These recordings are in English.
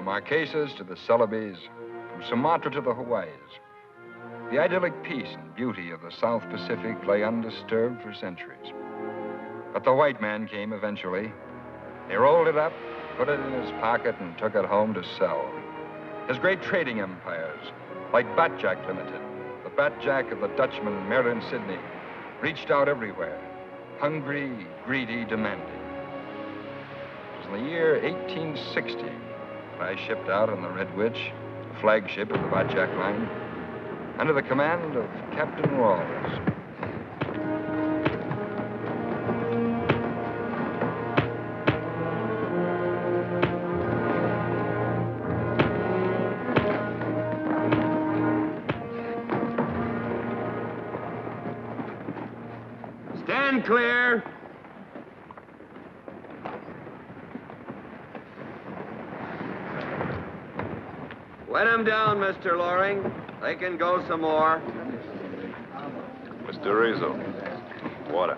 Marquesas to the Celebes, from Sumatra to the Hawaiis. The idyllic peace and beauty of the South Pacific lay undisturbed for centuries. But the white man came eventually. He rolled it up, put it in his pocket, and took it home to sell. His great trading empires, like Batjack Limited, the Batjack of the Dutchman Mayrant Sidneye, reached out everywhere, hungry, greedy, demanding. It was in the year 1860 when I shipped out on the Red Witch, the flagship of the Batjack line, under the command of Captain Ralls. Stand clear. Wet them down, Mr. Loring. They can go some more. Mr. Rizzo, water.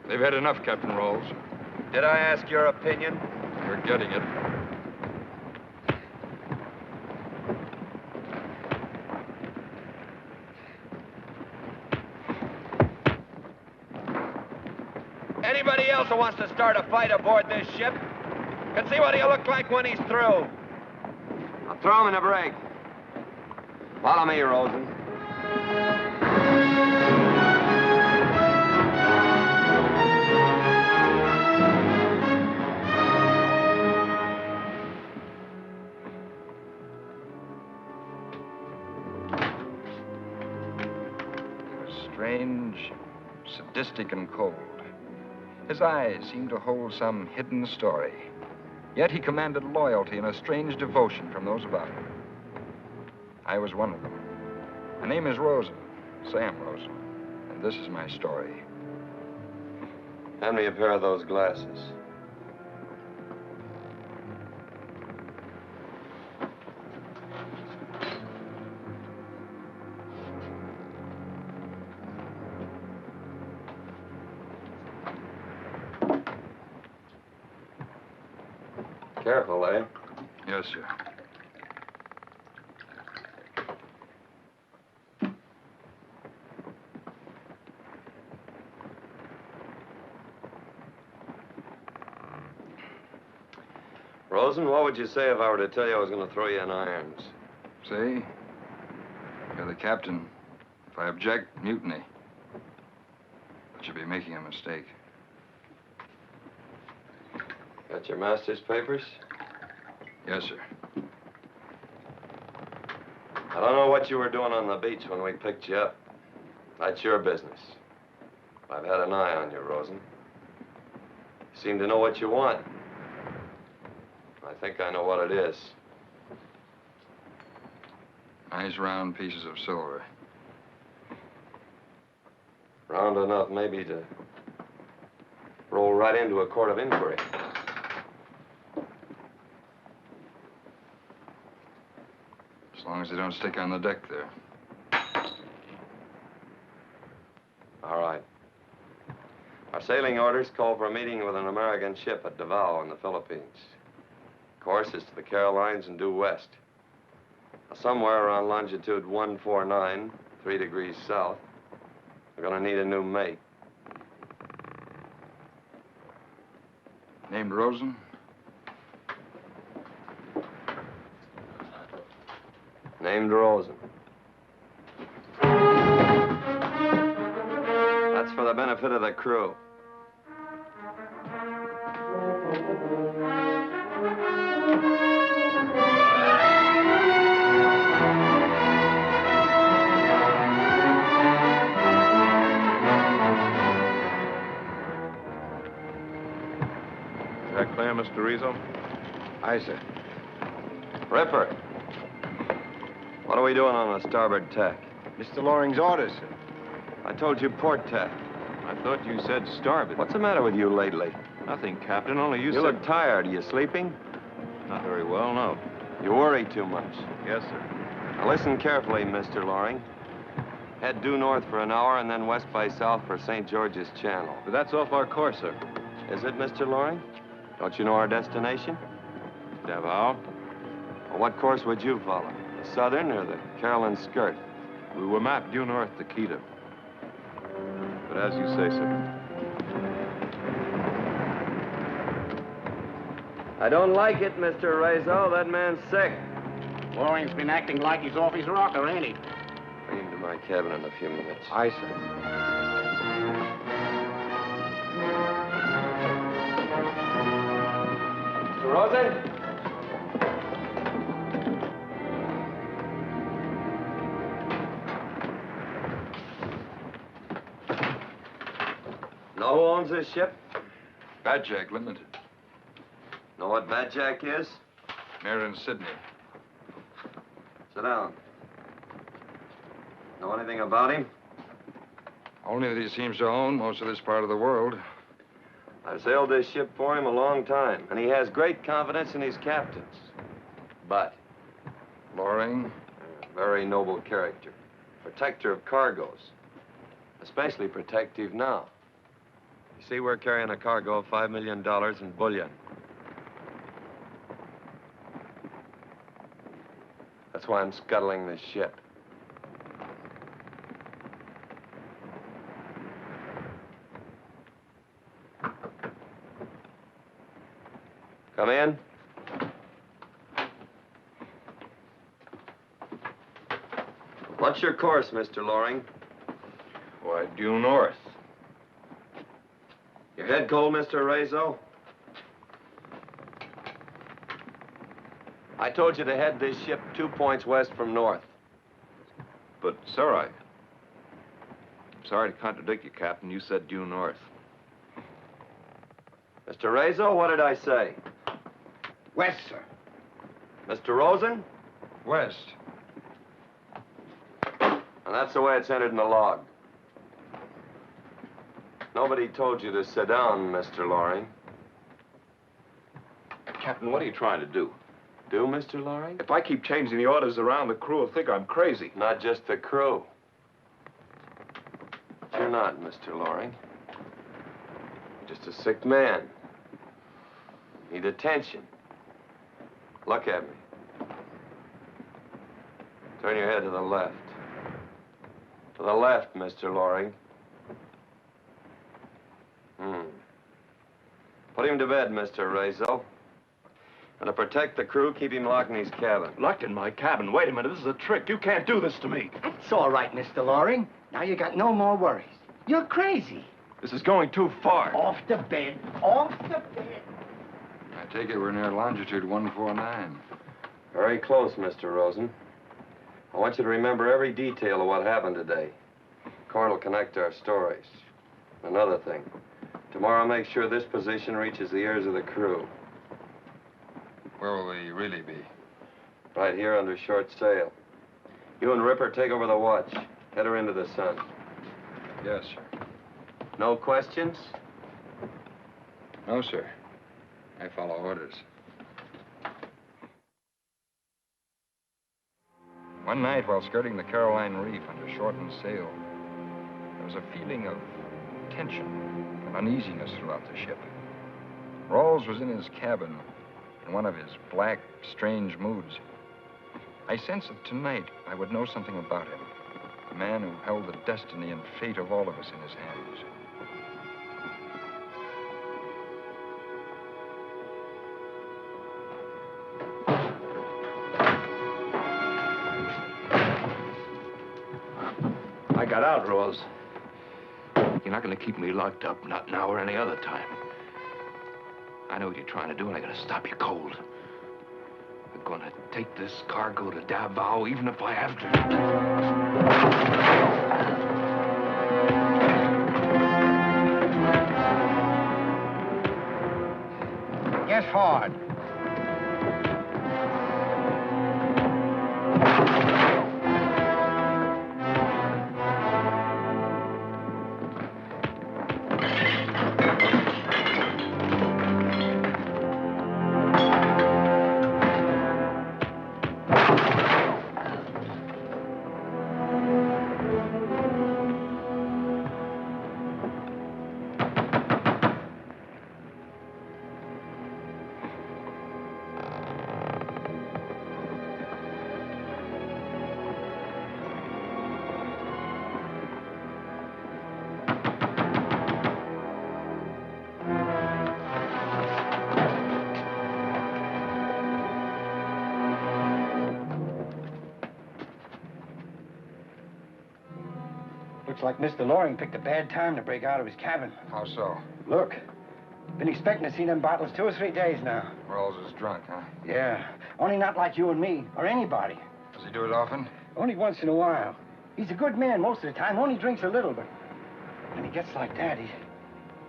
They've had enough, Captain Ralls. Did I ask your opinion? You're getting it. Anybody else who wants to start a fight aboard this ship can see what he'll look like when he's through. I'll throw him in the brig. Follow me, Rosen. Strange, sadistic, and cold. His eyes seemed to hold some hidden story. Yet he commanded loyalty and a strange devotion from those about him. I was one of them. My name is Rosen, Sam Rosen, and this is my story. Hand me a pair of those glasses. Careful, eh? Yes, sir. Rosen, what would you say if I were to tell you I was going to throw you in irons? See? You're the captain. If I object, mutiny. But you'll be making a mistake. Got your master's papers? Yes, sir. I don't know what you were doing on the beach when we picked you up. That's your business. I've had an eye on you, Rosen. You seem to know what you want. I think I know what it is. Nice round pieces of silver. Round enough, maybe, to roll right into a court of inquiry. As long as they don't stick on the deck there. All right. Our sailing orders call for a meeting with an American ship at Davao in the Philippines. Course is to the Carolines and due west. Somewhere around longitude 149, 3 degrees south. We're gonna need a new mate. Named Rosen? Named Rosen. That's for the benefit of the crew. Is that clear, Mr. Rizzo? Aye, sir. Ripper. What are we doing on the starboard tack? Mr. Loring's orders, sir. I told you port tack. I thought you said starboard. What's the matter with you lately? Nothing, Captain, only you You said... look tired. Are you sleeping? Not very well, no. You worry too much. Yes, sir. Now listen carefully, Mr. Loring. Head due north for an hour and then west by south for St. George's Channel. But that's off our course, sir. Is it, Mr. Loring? Don't you know our destination? Davao? Well, what course would you follow? The southern or the Carolyn skirt? We were mapped due north to Quito. But as you say, sir. I don't like it, Mr. Ruysdaal. That man's sick. Loring's been acting like he's off his rocker, ain't he? Bring him to my cabin in a few minutes. Aye, sir. Mr. Rosen? Know who owns this ship? Badjack Limited. Know what Badjack is? Mayrant Sidneye. Sit down. Know anything about him? Only that he seems to own most of this part of the world. I've sailed this ship for him a long time, and he has great confidence in his captains. But Loring? a very noble character. Protector of cargoes. Especially protective now. You see, we're carrying a cargo of $5 million in bullion. That's why I'm scuttling this ship. Come in. What's your course, Mr. Loring? Why, due north. Your head cold, Mr. Ruysdaal? I told you to head this ship 2 points west from north. But, sir, I'm sorry to contradict you, Captain. You said due north. Mr. Ruysdaal, what did I say? West, sir. Mr. Rosen? West. And that's the way it's entered in the log. Nobody told you to sit down, Mr. Loring. Captain, what are you trying to do? Do, Mr. Loring? If I keep changing the orders around, the crew will think I'm crazy. Not just the crew. But you're not, Mr. Loring. You're just a sick man. Need attention. Look at me. Turn your head to the left. To the left, Mr. Loring. Put him to bed, Mr. Ruysdaal. And to protect the crew, keep him locked in his cabin. Locked in my cabin? Wait a minute, this is a trick. You can't do this to me. It's all right, Mr. Loring. Now you got no more worries. You're crazy. This is going too far. Off the bed. Off the bed. I take it we're near longitude 149. Very close, Mr. Rosen. I want you to remember every detail of what happened today. Cord will connect our stories. Another thing. Tomorrow, make sure this position reaches the ears of the crew. Where will we really be? Right here under short sail. You and Ripper take over the watch. Head her into the sun. Yes, sir. No questions? No, sir. I follow orders. One night, while skirting the Caroline Reef under shortened sail, there was a feeling of tension and uneasiness throughout the ship. Ralls was in his cabin in one of his black, strange moods. I sensed that tonight I would know something about him, a man who held the destiny and fate of all of us in his hands. I got out, Rose. You're not going to keep me locked up, not now or any other time. I know what you're trying to do, and I'm going to stop you cold. I'm going to take this cargo to Davao, even if I have to. Yes, forward. Looks like Mr. Loring picked a bad time to break out of his cabin. How so? Look, been expecting to see them bottles 2 or 3 days now. Rawls is drunk, huh? Yeah, only not like you and me, or anybody. Does he do it often? Only once in a while. He's a good man most of the time, only drinks a little, but when he gets like that,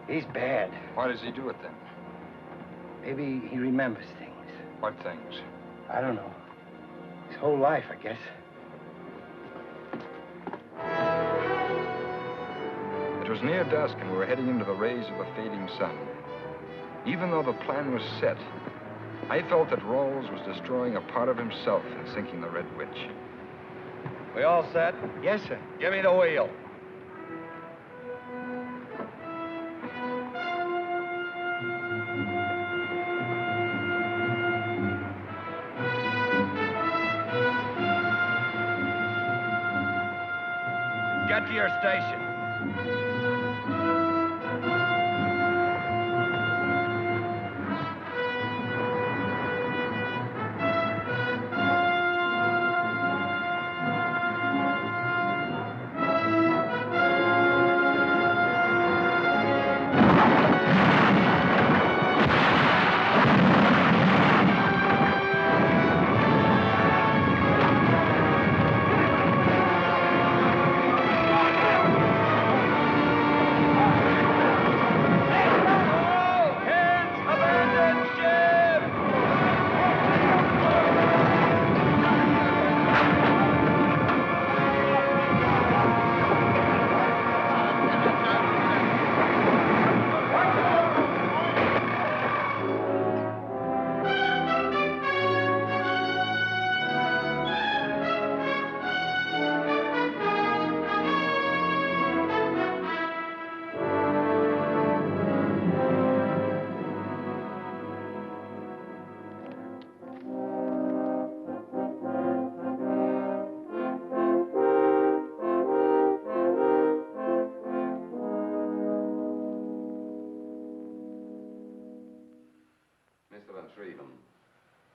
he's bad. Why does he do it then? Maybe he remembers things. What things? I don't know. His whole life, I guess. It was near dusk, and we were heading into the rays of the fading sun. Even though the plan was set, I felt that Rawls was destroying a part of himself in sinking the Red Witch. We all set? Yes, sir. Give me the wheel. Get to your station.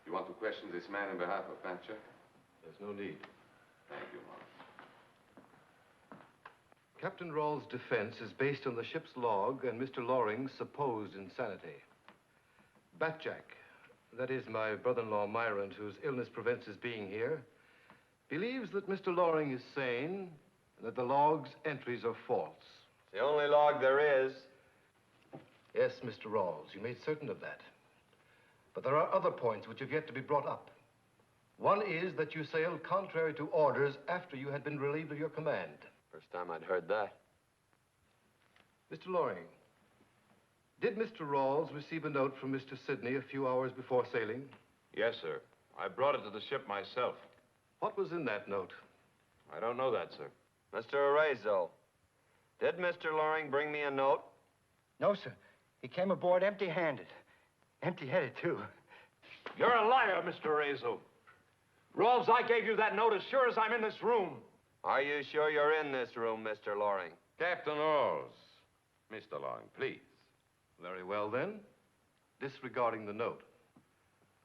You want to question this man on behalf of Thatcher? There's no need. Thank you, Mark. Captain Ralls' defense is based on the ship's log and Mr. Loring's supposed insanity. Batjack, that is my brother-in-law Mayrant, whose illness prevents his being here, believes that Mr. Loring is sane and that the log's entries are false. It's the only log there is. Yes, Mr. Ralls, you made certain of that. But there are other points which have yet to be brought up. One is that you sailed contrary to orders after you had been relieved of your command. First time I'd heard that. Mr. Loring, did Mr. Ralls receive a note from Mr. Sidneye a few hours before sailing? Yes, sir. I brought it to the ship myself. What was in that note? I don't know that, sir. Mr. Ruysdaal, did Mr. Loring bring me a note? No, sir. He came aboard empty-handed. Empty-headed, too. You're a liar, Mr. Ruysdaal. Ralls, I gave you that note as sure as I'm in this room. Are you sure you're in this room, Mr. Loring? Captain Ralls. Mr. Loring, please. Very well, then. Disregarding the note.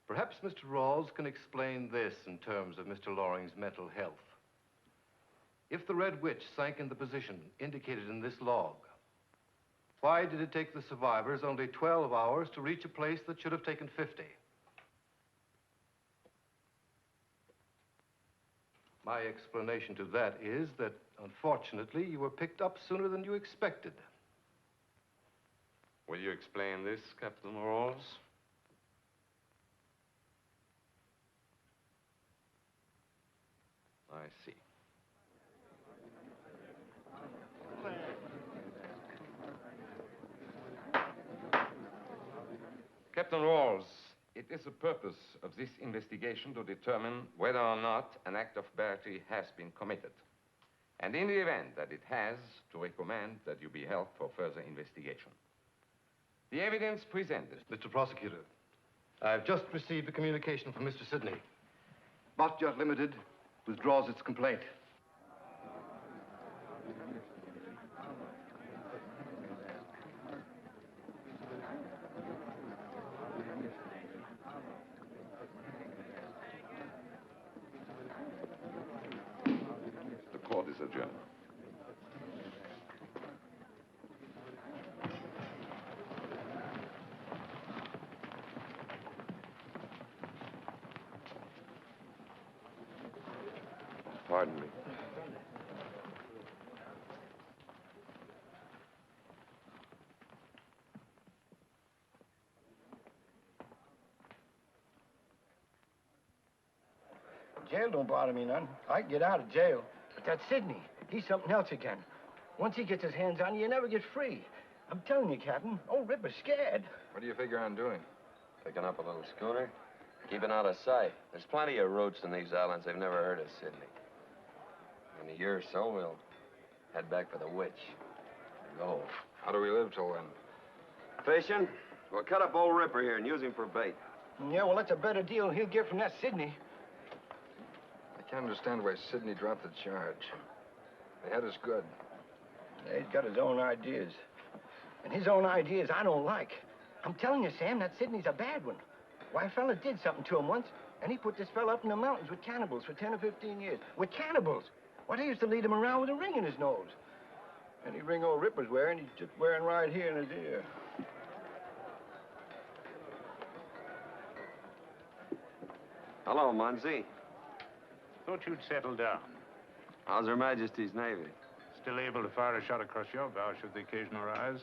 Perhaps Mr. Ralls can explain this in terms of Mr. Loring's mental health. If the Red Witch sank in the position indicated in this log, why did it take the survivors only 12 hours to reach a place that should have taken 50? My explanation to that is that, unfortunately, you were picked up sooner than you expected. Will you explain this, Captain Ralls? I see. Captain Ralls, it is the purpose of this investigation to determine whether or not an act of barbarity has been committed. And in the event that it has, to recommend that you be held for further investigation. The evidence presented. Mr. Prosecutor, I've just received a communication from Mr. Sidneye. Yacht Limited withdraws its complaint. The court is adjourned. Pardon me. Jail don't bother me none. I can get out of jail. But that Sidneye, he's something else again. Once he gets his hands on you, you never get free. I'm telling you, Captain, old Ripper's scared. What do you figure on doing? Picking up a little schooner, keeping out of sight. There's plenty of routes in these islands. They've never heard of Sidneye. In a year or so, we'll head back for the witch. Go. How do we live till then? Fishing? We'll cut up old Ripper here and use him for bait. Yeah, well, that's a better deal he'll get from that Sidneye. I can't understand why Sidneye dropped the charge. They had us good. Yeah, he's got his own ideas. And his own ideas I don't like. I'm telling you, Sam, that Sidney's a bad one. Why, a fella did something to him once, and he put this fella up in the mountains with cannibals for 10 or 15 years. With cannibals! Why, they used to lead him around with a ring in his nose. Any ring old Ripper's wearing, he's just wearing right here in his ear. Hello, Munsey. Thought you'd settle down. How's Her Majesty's Navy? Still able to fire a shot across your bow should the occasion arise.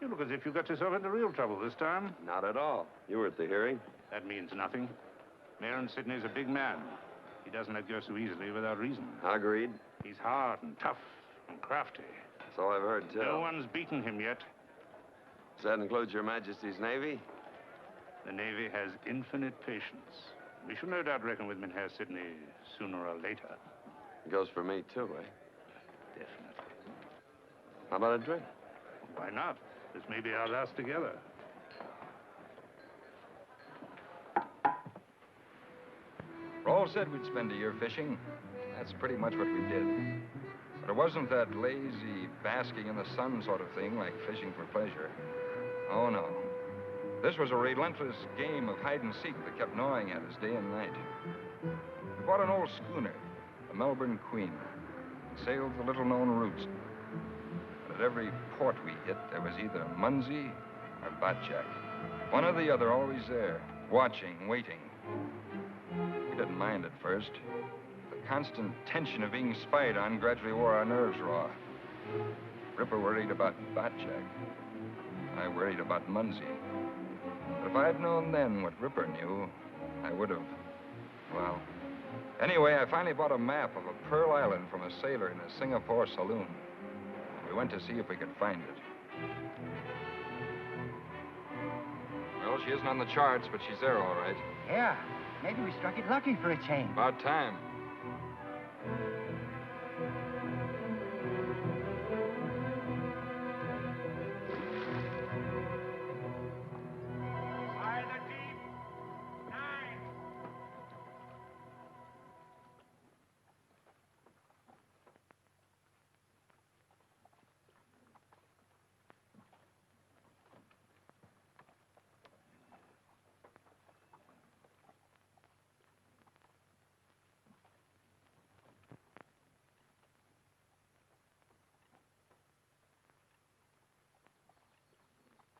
You look as if you got yourself into real trouble this time. Not at all. You were at the hearing. That means nothing. Mayrant Sidney's a big man. He doesn't let go so easily without reason. Agreed. He's hard and tough and crafty. So I've heard tell. No one's beaten him yet. Does that include Your Majesty's Navy? The Navy has infinite patience. We shall no doubt reckon with Mynheer Sidneye sooner or later. It goes for me, too, eh? Definitely. How about a drink? Why not? This may be our last together. Rawls said we'd spend a year fishing. That's pretty much what we did. But it wasn't that lazy, basking in the sun sort of thing like fishing for pleasure. Oh, no. This was a relentless game of hide and seek that kept gnawing at us day and night. We bought an old schooner, the Melbourne Queen, and sailed the little-known routes. But at every port we hit, there was either Munsey or Batjack. One or the other always there, watching, waiting. We didn't mind at first. The constant tension of being spied on gradually wore our nerves raw. Ripper worried about Batjack. I worried about Munsey. But if I'd known then what Ripper knew, I would have, well... Anyway, I finally bought a map of a Pearl Island from a sailor in a Singapore saloon. We went to see if we could find it. Well, she isn't on the charts, but she's there all right. Yeah, maybe we struck it lucky for a change. About time.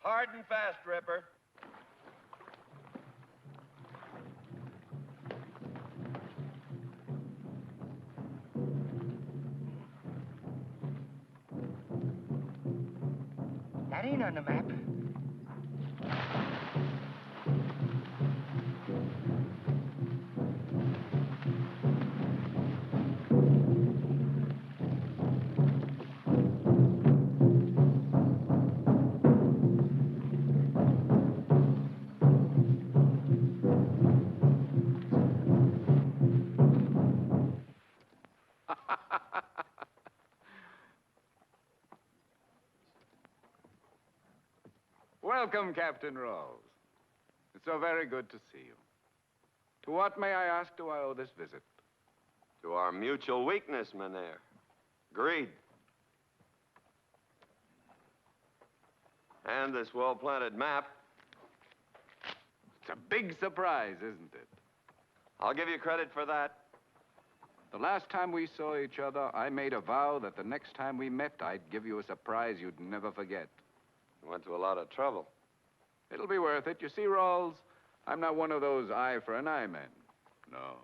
Hard and fast, Ripper. That ain't on the map. Welcome, Captain Ralls. It's so very good to see you. To what, may I ask, do I owe this visit? To our mutual weakness, Mynheer. Greed. And this well-planted map. It's a big surprise, isn't it? I'll give you credit for that. The last time we saw each other, I made a vow that the next time we met, I'd give you a surprise you'd never forget. You went to a lot of trouble. It'll be worth it. You see, Rawls, I'm not one of those eye for an eye men. No.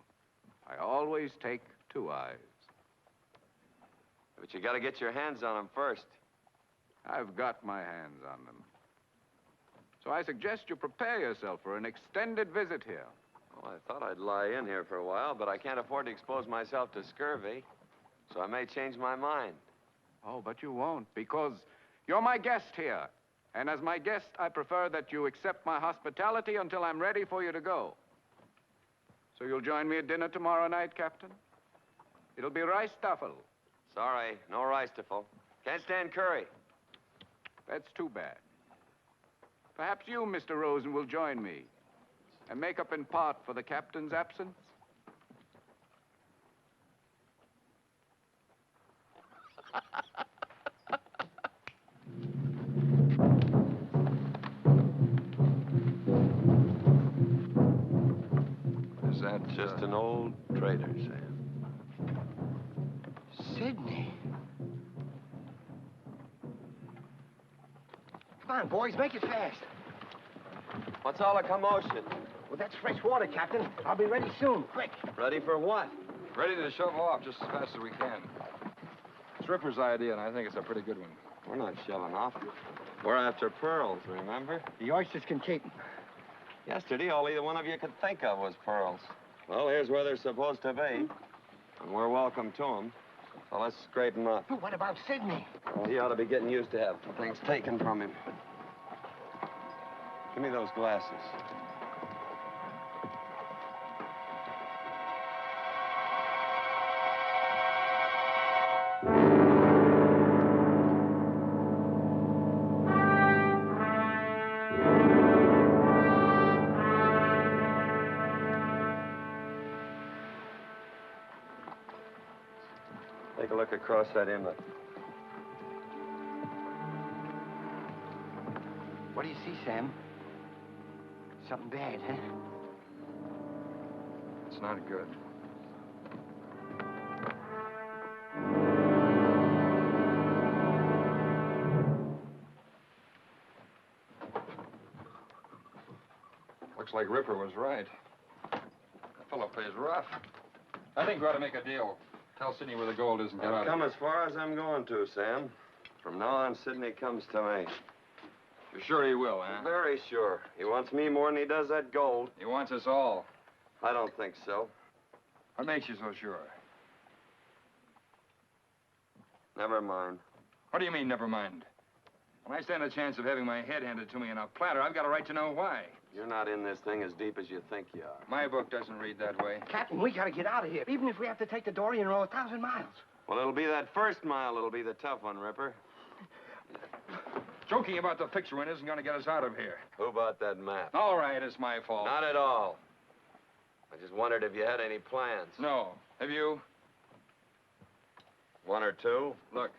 I always take 2 eyes. But you gotta get your hands on them first. I've got my hands on them. So I suggest you prepare yourself for an extended visit here. Well, I thought I'd lie in here for a while, but I can't afford to expose myself to scurvy. So I may change my mind. Oh, but you won't, because you're my guest here. And as my guest, I prefer that you accept my hospitality until I'm ready for you to go. So you'll join me at dinner tomorrow night, Captain? It'll be rice stuffle. Sorry, no rice tuffle. Can't stand curry. That's too bad. Perhaps you, Mr. Rosen, will join me and make up in part for the captain's absence. Is that Just an old trader, Sam. Sidney. Come on, boys, make it fast. What's all the commotion? Well, that's fresh water, Captain. I'll be ready soon. Quick. Ready for what? ready to shovel off just as fast as we can? It's Ripper's idea, and I think it's a pretty good one. We're not shelling off. We're after pearls, remember? The oysters can keep 'em. Yesterday, all either one of you could think of was pearls. Well, here's where they're supposed to be. And we're welcome to them. So let's scrape them up. But what about Sidney? Well, he ought to be getting used to having things taken from him. Give me those glasses. Take a look across that inlet. What do you see, Sam? Something bad, huh? It's not good. Looks like Ripper was right. That fellow plays rough. I think we ought to make a deal. Tell Sidney where the gold is and get out I've of come here. as far as I'm going to, Sam. From now on, Sidney comes to me. You're sure he will, huh? Very sure. He wants me more than he does that gold. He wants us all. I don't think so. What makes you so sure? Never mind. What do you mean, never mind? When I stand a chance of having my head handed to me in a platter, I've got a right to know why. You're not in this thing as deep as you think you are. My book doesn't read that way. Captain, we gotta get out of here, even if we have to take the dory and row 1,000 miles. Well, it'll be that first mile that'll be the tough one, Ripper. Joking about the picture win isn't going to get us out of here. Who bought that map? All right, it's my fault. Not at all. I just wondered if you had any plans. No. Have you? One or two? Look,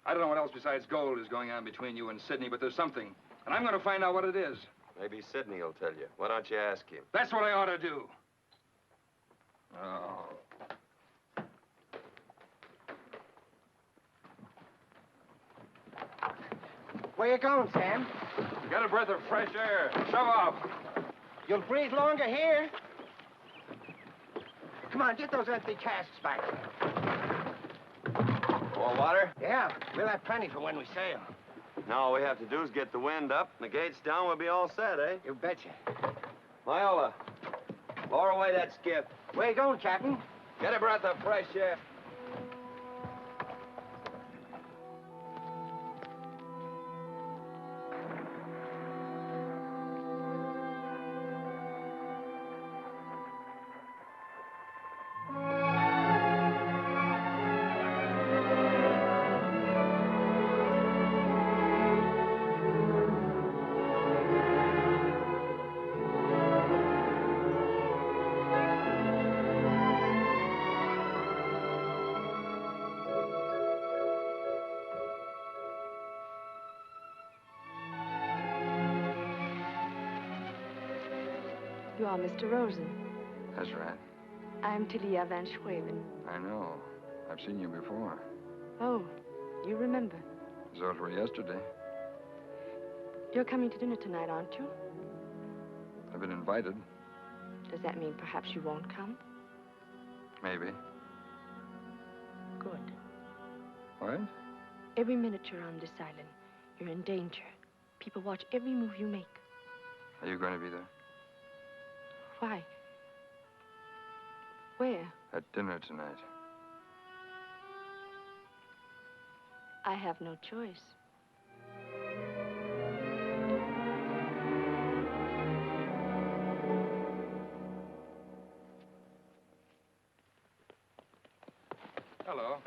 I don't know what else besides gold is going on between you and Sidney, but there's something. And I'm going to find out what it is. Maybe Sidney will tell you. Why don't you ask him? That's what I ought to do. Oh. Where you going, Sam? Get a breath of fresh air. Shove off. You'll breathe longer here. Come on, get those empty casks back. More water? Yeah, we'll have plenty for when we sail. Now all we have to do is get the wind up, and the gates down, we'll be all set, eh? You betcha. Viola, lower away that skiff. Where you going, Captain? Get a breath of fresh air. You are Mr. Rosen. That's right. I'm Talia Van Schreven. I know. I've seen you before. Oh, you remember. Those were yesterday. You're coming to dinner tonight, aren't you? I've been invited. Does that mean perhaps you won't come? Maybe. Good. What? Every minute you're on this island, you're in danger. People watch every move you make. Are you going to be there? Why? Where? At dinner tonight. I have no choice. Hello.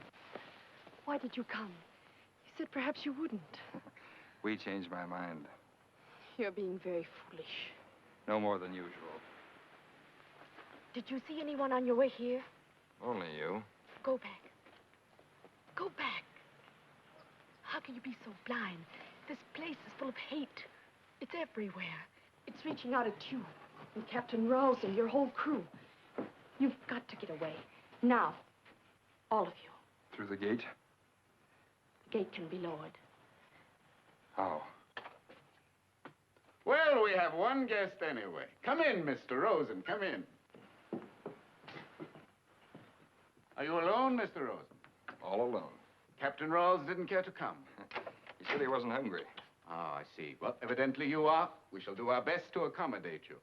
Why did you come? You said perhaps you wouldn't. We changed my mind. You're being very foolish. No more than usual. Did you see anyone on your way here? Only you. Go back. Go back. How can you be so blind? This place is full of hate. It's everywhere. It's reaching out at you and Captain Ralls and your whole crew. You've got to get away. Now. All of you. Through the gate? The gate can be lowered. How? Well, we have one guest anyway. Come in, Mr. Rosen. Come in. Are you alone, Mr. Rosen? All alone. Captain Ralls didn't care to come. He said he wasn't hungry. Oh, I see. Well, evidently you are. We shall do our best to accommodate you.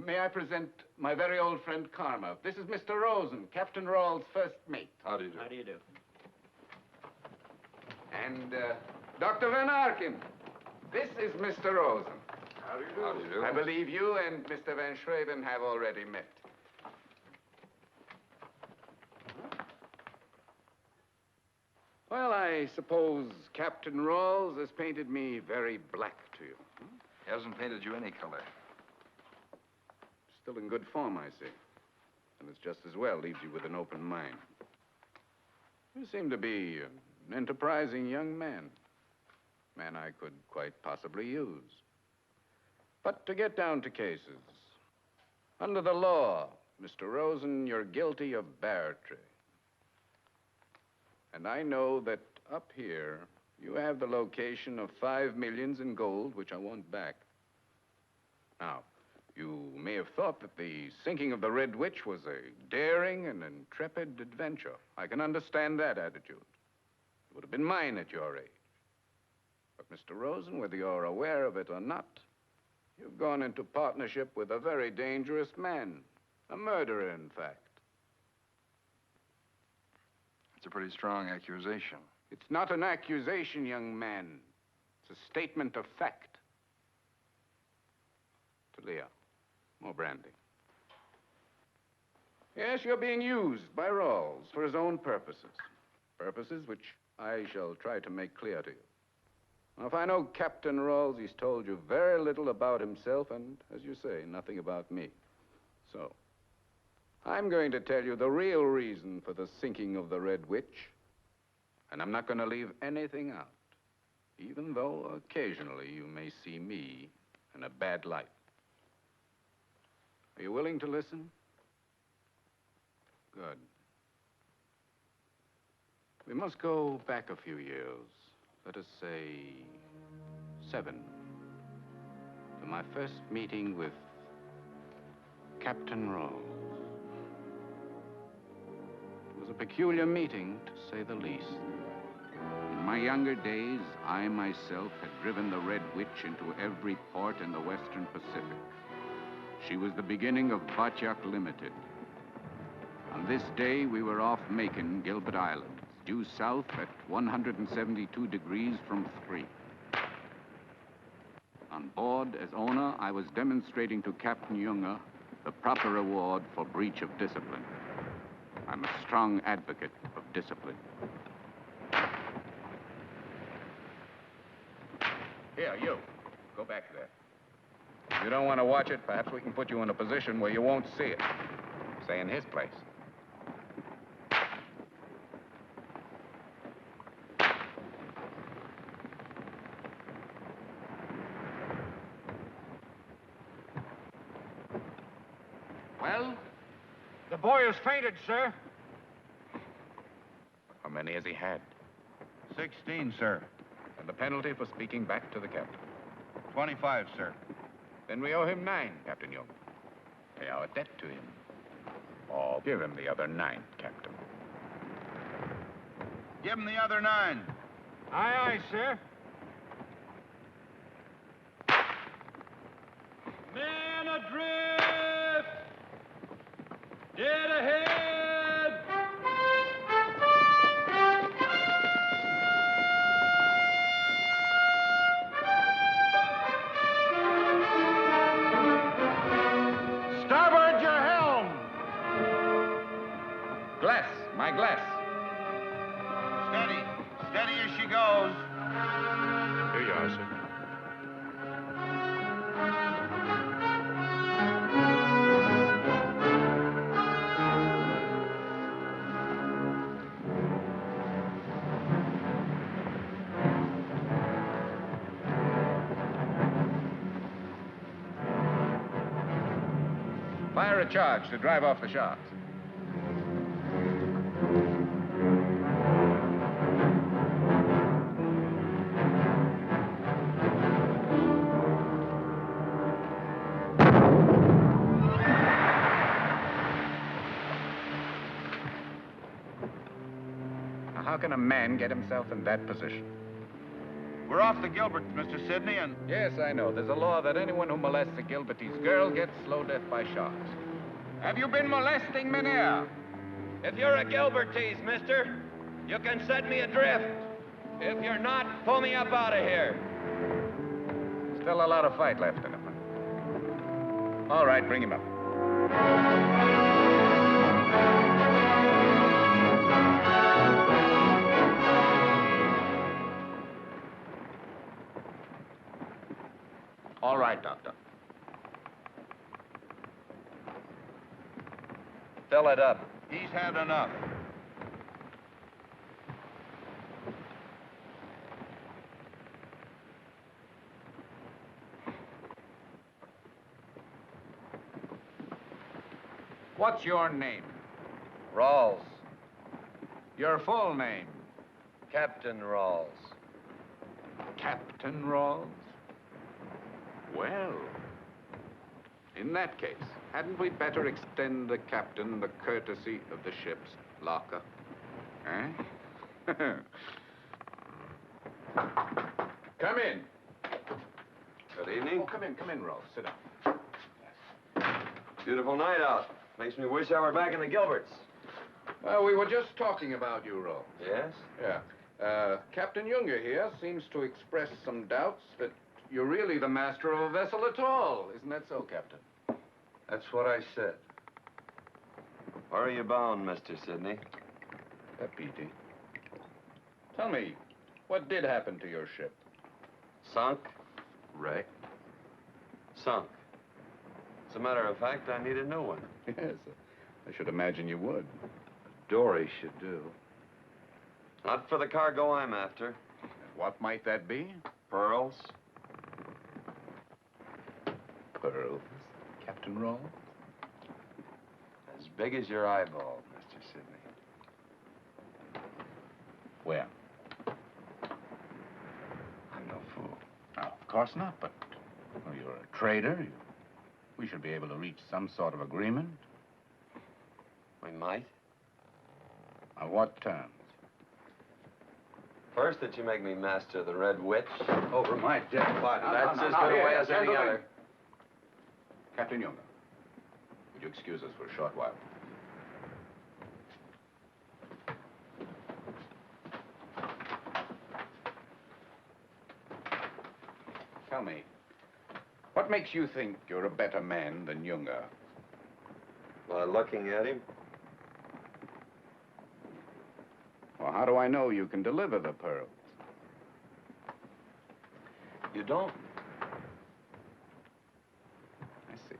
May I present my very old friend Karma? This is Mr. Rosen, Captain Ralls' first mate. How do you do? How do you do? And Dr. Van Arken. This is Mr. Rosen. How do you do? How do you do? I believe you and Mr. Van Schreven have already met. Well, I suppose Captain Ralls has painted me very black to you. He hasn't painted you any color. Still in good form, I see. And it's just as well, leaves you with an open mind. You seem to be an enterprising young man. Man I could quite possibly use. But to get down to cases, under the law, Mr. Rosen, you're guilty of barratry. And I know that up here, you have the location of 5 millions in gold, which I want back. Now, you may have thought that the sinking of the Red Witch was a daring and intrepid adventure. I can understand that attitude. It would have been mine at your age. But, Mr. Rosen, whether you're aware of it or not, you've gone into partnership with a very dangerous man. A murderer, in fact. It's a pretty strong accusation. It's not an accusation, young man. It's a statement of fact. Talia, more brandy. Yes, you're being used by Rawls for his own purposes. Purposes which I shall try to make clear to you. Now, if I know Captain Ralls, he's told you very little about himself and, as you say, nothing about me. So, I'm going to tell you the real reason for the sinking of the Red Witch, and I'm not going to leave anything out, even though occasionally you may see me in a bad light. Are you willing to listen? Good. We must go back a few years. Let us say 7. To my first meeting with Captain Ralls. It was a peculiar meeting, to say the least. In my younger days, I myself had driven the Red Witch into every port in the Western Pacific. She was the beginning of Batyak Limited. On this day, we were off Macon, Gilbert Island, due south at 172 degrees from 3. On board, as owner, I was demonstrating to Captain Junger the proper reward for breach of discipline. I'm a strong advocate of discipline. Here, you. Go back there. If you don't want to watch it, perhaps we can put you in a position where you won't see it. Say in his place. Well? The boy has fainted, sir. How many has he had? 16, sir. And the penalty for speaking back to the captain? 25, sir. Then we owe him 9, Captain Young. Pay our debt to him. Or give him the other 9, Captain. Give him the other 9. Aye, aye, sir. Man adrift! Dead ahead! Starboard your helm! Glass, my glass. Steady. Steady as she goes. Here you are, sir. Fire a charge to drive off the sharks. Now, how can a man get himself in that position? We're off the Gilberts, Mr. Sidney, and... Yes, I know. There's a law that anyone who molests a Gilbertese girl gets slow death by sharks. Have you been molesting Mynheer? If you're a Gilbertese, mister, you can set me adrift. If you're not, pull me up out of here. Still a lot of fight left in him. All right, bring him up. All right, Doctor. Fill it up. He's had enough. What's your name? Ralls. Your full name? Captain Ralls. Captain Ralls? Well, in that case, hadn't we better extend the captain the courtesy of the ship's locker? Eh? Come in. Good evening. Oh, come in, Rolf. Sit down. Beautiful night out. Makes me wish I were back in the Gilberts. Well, we were just talking about you, Rolf. Yes? Yeah. Captain Junger here seems to express some doubts that you're really the master of a vessel at all. Isn't that so, Captain? That's what I said. Where are you bound, Mr. Sidney? Petey. Tell me, what did happen to your ship? Sunk? Wrecked? Sunk. As a matter of fact, I need a new one. Yes, I should imagine you would. Dory should do. Not for the cargo I'm after. And what might that be? Pearls. Pearls, Captain Ralls? As big as your eyeball, Mr. Sidney. Where? I'm no fool. No, of course not, but well, you're a trader. We should be able to reach some sort of agreement. We might. On what terms? First, that you make me master of the Red Witch. Over my dead body. That's as good a way as any other. Captain Junger, would you excuse us for a short while? Tell me, what makes you think you're a better man than Junger? By looking at him. Well, how do I know you can deliver the pearls? You don't. I see.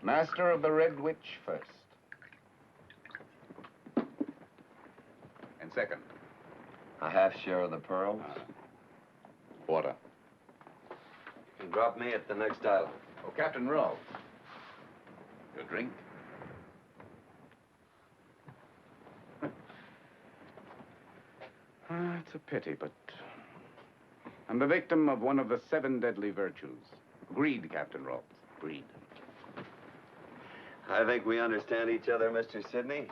Master of the Red Witch first. And second? A half share of the pearls. Water. In and drop me at the next island. Oh, Captain Ralls. Your drink? It's a pity, but I'm the victim of one of the 7 deadly virtues. Greed, Captain Ralls. Greed. I think we understand each other, Mr. Sidney.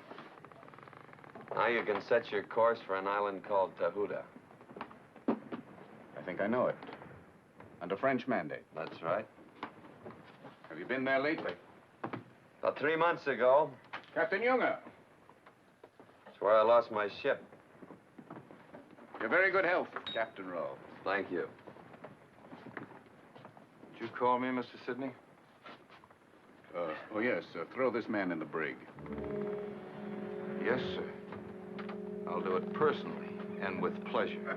Now you can set your course for an island called Tahuta. I think I know it. Under French mandate. That's right. Have you been there lately? About 3 months ago, Captain Junger. that's where I lost my ship. Your very good health, Captain Ralls. Thank you. Did you call me, Mr. Sidney? Oh, yes. Throw this man in the brig. Yes, sir. I'll do it personally and with pleasure.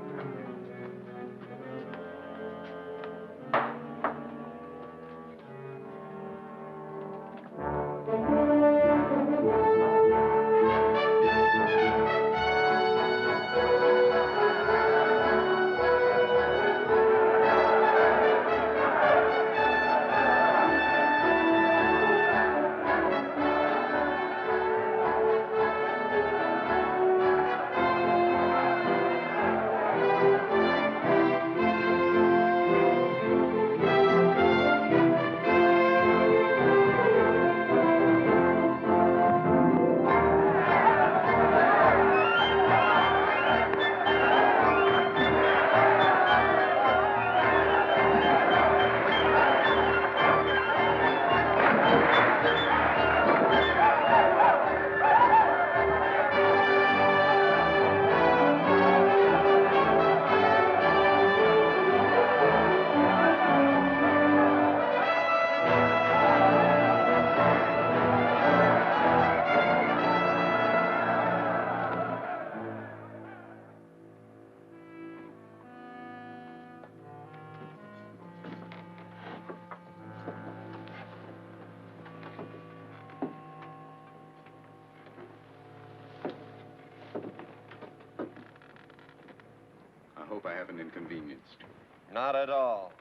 I hope I haven't inconvenienced you. Not at all.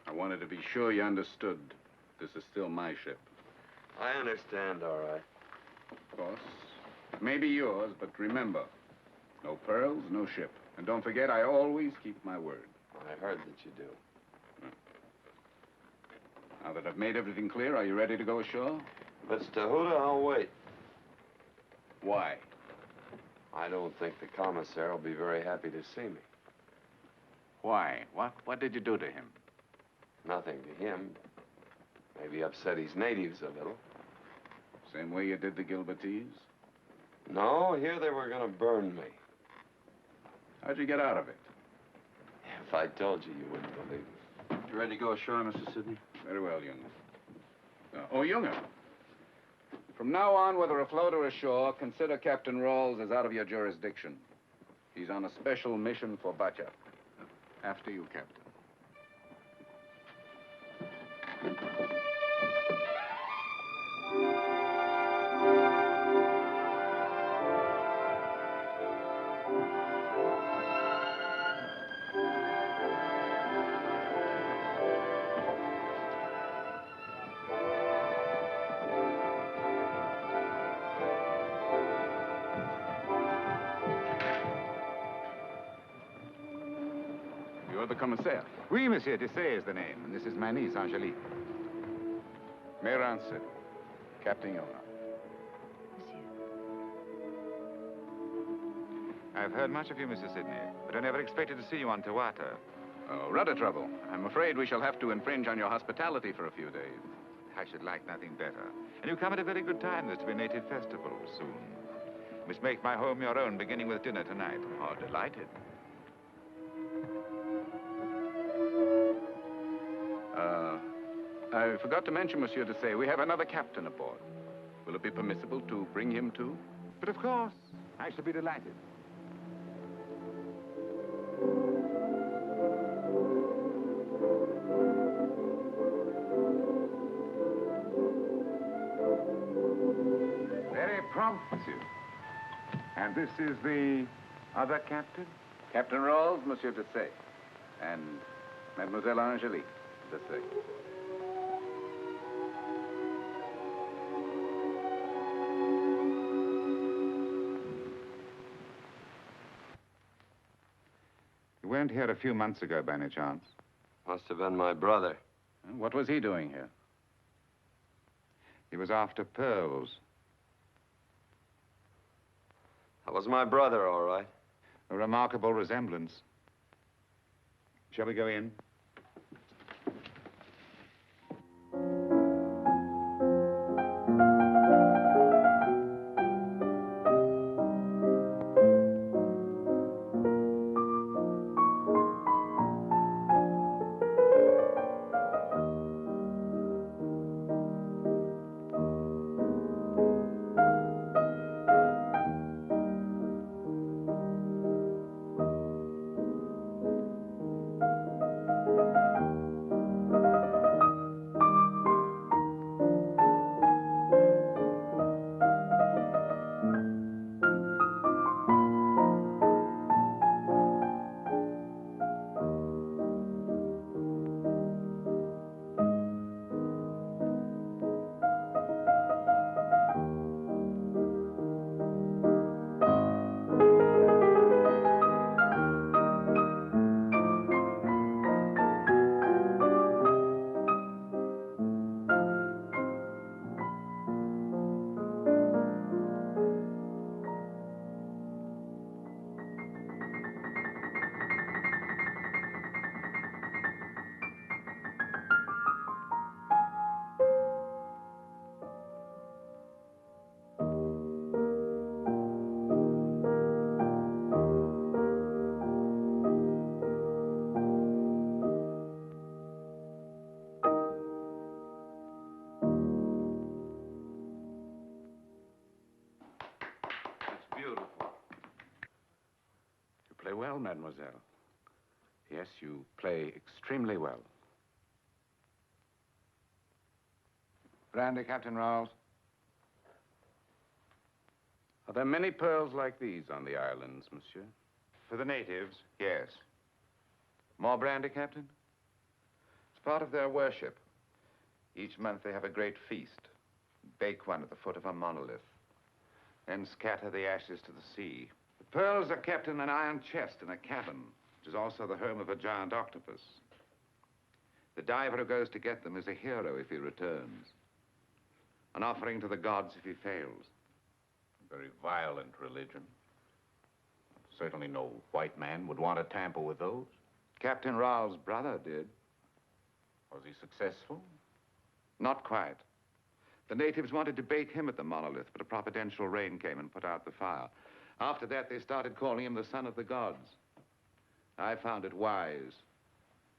I wanted to be sure you understood this is still my ship. I understand, all right. Of course, it may be yours, but remember, no pearls, no ship. And don't forget, I always keep my word. I heard that you do. Now that I've made everything clear, are you ready to go ashore? If it's Tahuta, I'll wait. Why? I don't think the commissar will be very happy to see me. Why? What did you do to him? Nothing to him. Maybe upset his natives a little. Same way you did the Gilbertese? No, here they were going to burn me. How'd you get out of it? If I told you, you wouldn't believe me. You ready to go ashore, Mr. Sidney? Very well, Junger. Oh, Junger. From now on, whether afloat or ashore, consider Captain Ralls as out of your jurisdiction. He's on a special mission for Bacha. After you, Captain. You're the commissaire. Oui, Monsieur Dessay is the name, and this is my niece, Angelique. Mayrant Ruysdaal, Captain Junger. I've heard much of you, Mr. Sidney, but I never expected to see you on Tawata. Oh, rudder trouble. I'm afraid we shall have to infringe on your hospitality for a few days. I should like nothing better. And you come at a very good time. There's to be a native festival soon. You must make my home your own, beginning with dinner tonight. Oh, delighted. I forgot to mention, Monsieur Dessay, we have another captain aboard. Will it be permissible to bring him too? But of course, I shall be delighted. Very prompt, Monsieur. And this is the other captain? Captain Ralls, Monsieur Dessay. And Mademoiselle Angelique, the third. You weren't here a few months ago, by any chance? Must have been my brother. What was he doing here? He was after pearls. That was my brother, all right. A remarkable resemblance. Shall we go in? Play well, mademoiselle. Yes, you play extremely well. Brandy, Captain Ralls. Are there many pearls like these on the islands, monsieur? For the natives, yes. More brandy, Captain? It's part of their worship. Each month they have a great feast. Bake one at the foot of a monolith. Then scatter the ashes to the sea. The pearls are kept in an iron chest in a cabin, which is also the home of a giant octopus. The diver who goes to get them is a hero if he returns. An offering to the gods if he fails. Very violent religion. Certainly no white man would want to tamper with those. Captain Ralls' brother did. Was he successful? Not quite. The natives wanted to bait him at the monolith, but a providential rain came and put out the fire. After that, they started calling him the son of the gods. I found it wise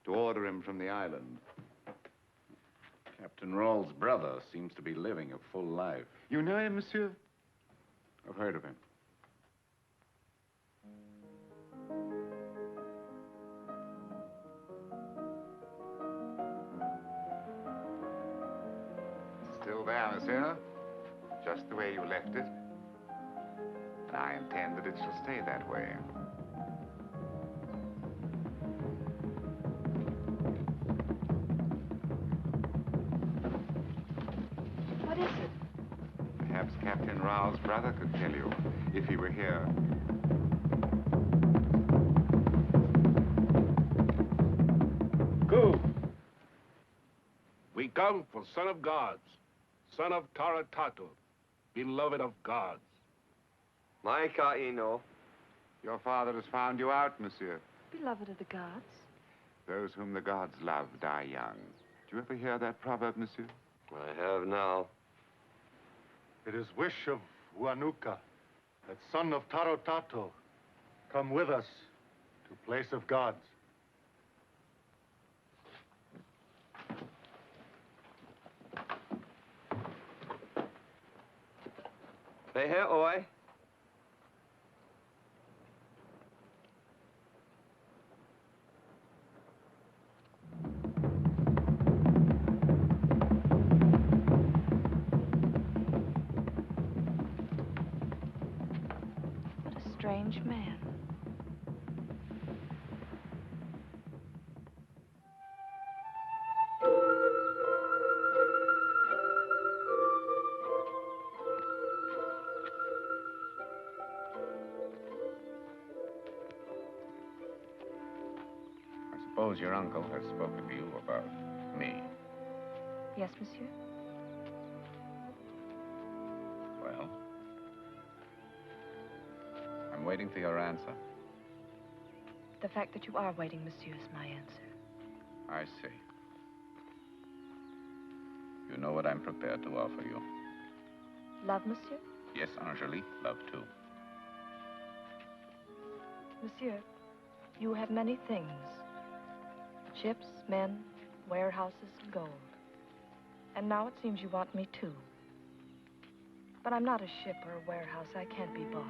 to order him from the island. Captain Ralls' brother seems to be living a full life. You know him, monsieur? I've heard of him. Still there, monsieur. Just the way you left it. And I intend that it shall stay that way. What is it? Perhaps Captain Ralls' brother could tell you, if he were here. Go. We come for son of gods, son of Taratato, beloved of gods. My Kaino. Your father has found you out, monsieur. Beloved of the gods. Those whom the gods love die young. Do you ever hear that proverb, monsieur? I have now. It is wish of Huanuka that son of Tarotato come with us to place of gods. They here, oi. What a strange man. suppose your uncle has spoken to you about me. Yes, monsieur? Well, I'm waiting for your answer. The fact that you are waiting, monsieur, is my answer. I see. You know what I'm prepared to offer you. Love, monsieur? Yes, Angelique, love too. Monsieur, you have many things. Ships, men, warehouses, and gold. And now it seems you want me too. But I'm not a ship or a warehouse. I can't be bought.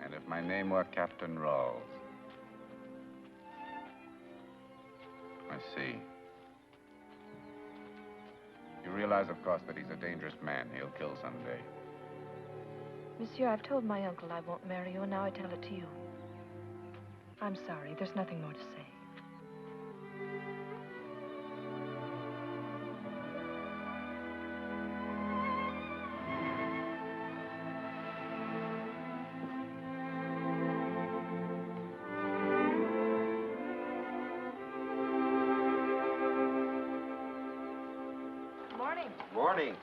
And if my name were Captain Ralls? I see. You realize, of course, that he's a dangerous man. He'll kill someday. Monsieur, I've told my uncle I won't marry you, and now I tell it to you. I'm sorry. There's nothing more to say. Morning. Morning.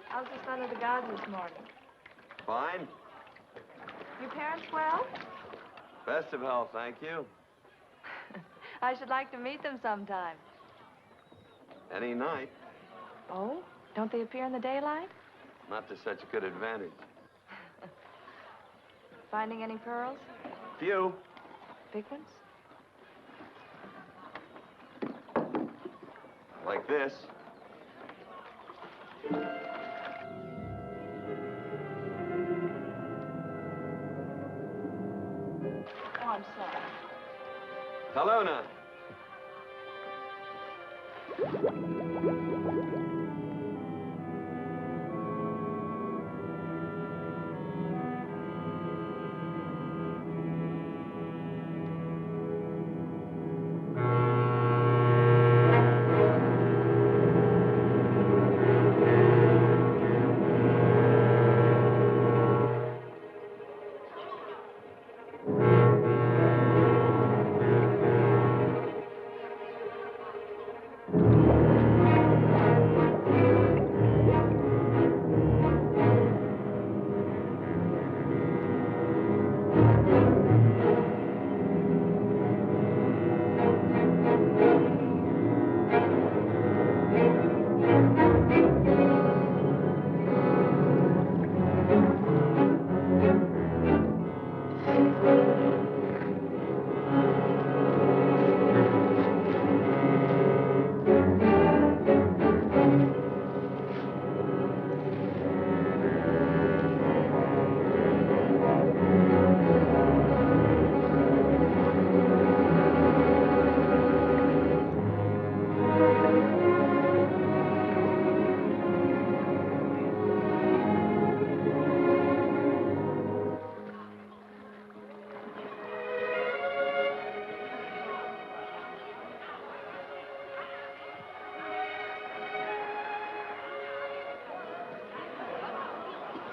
How's the son of the gods this morning? Fine. Your parents well? Best of health, thank you. I should like to meet them sometime. Any night. Oh? Don't they appear in the daylight? Not to such good advantage. Finding any pearls? Few. Big ones? Like this. Oh, I'm sorry. Helena.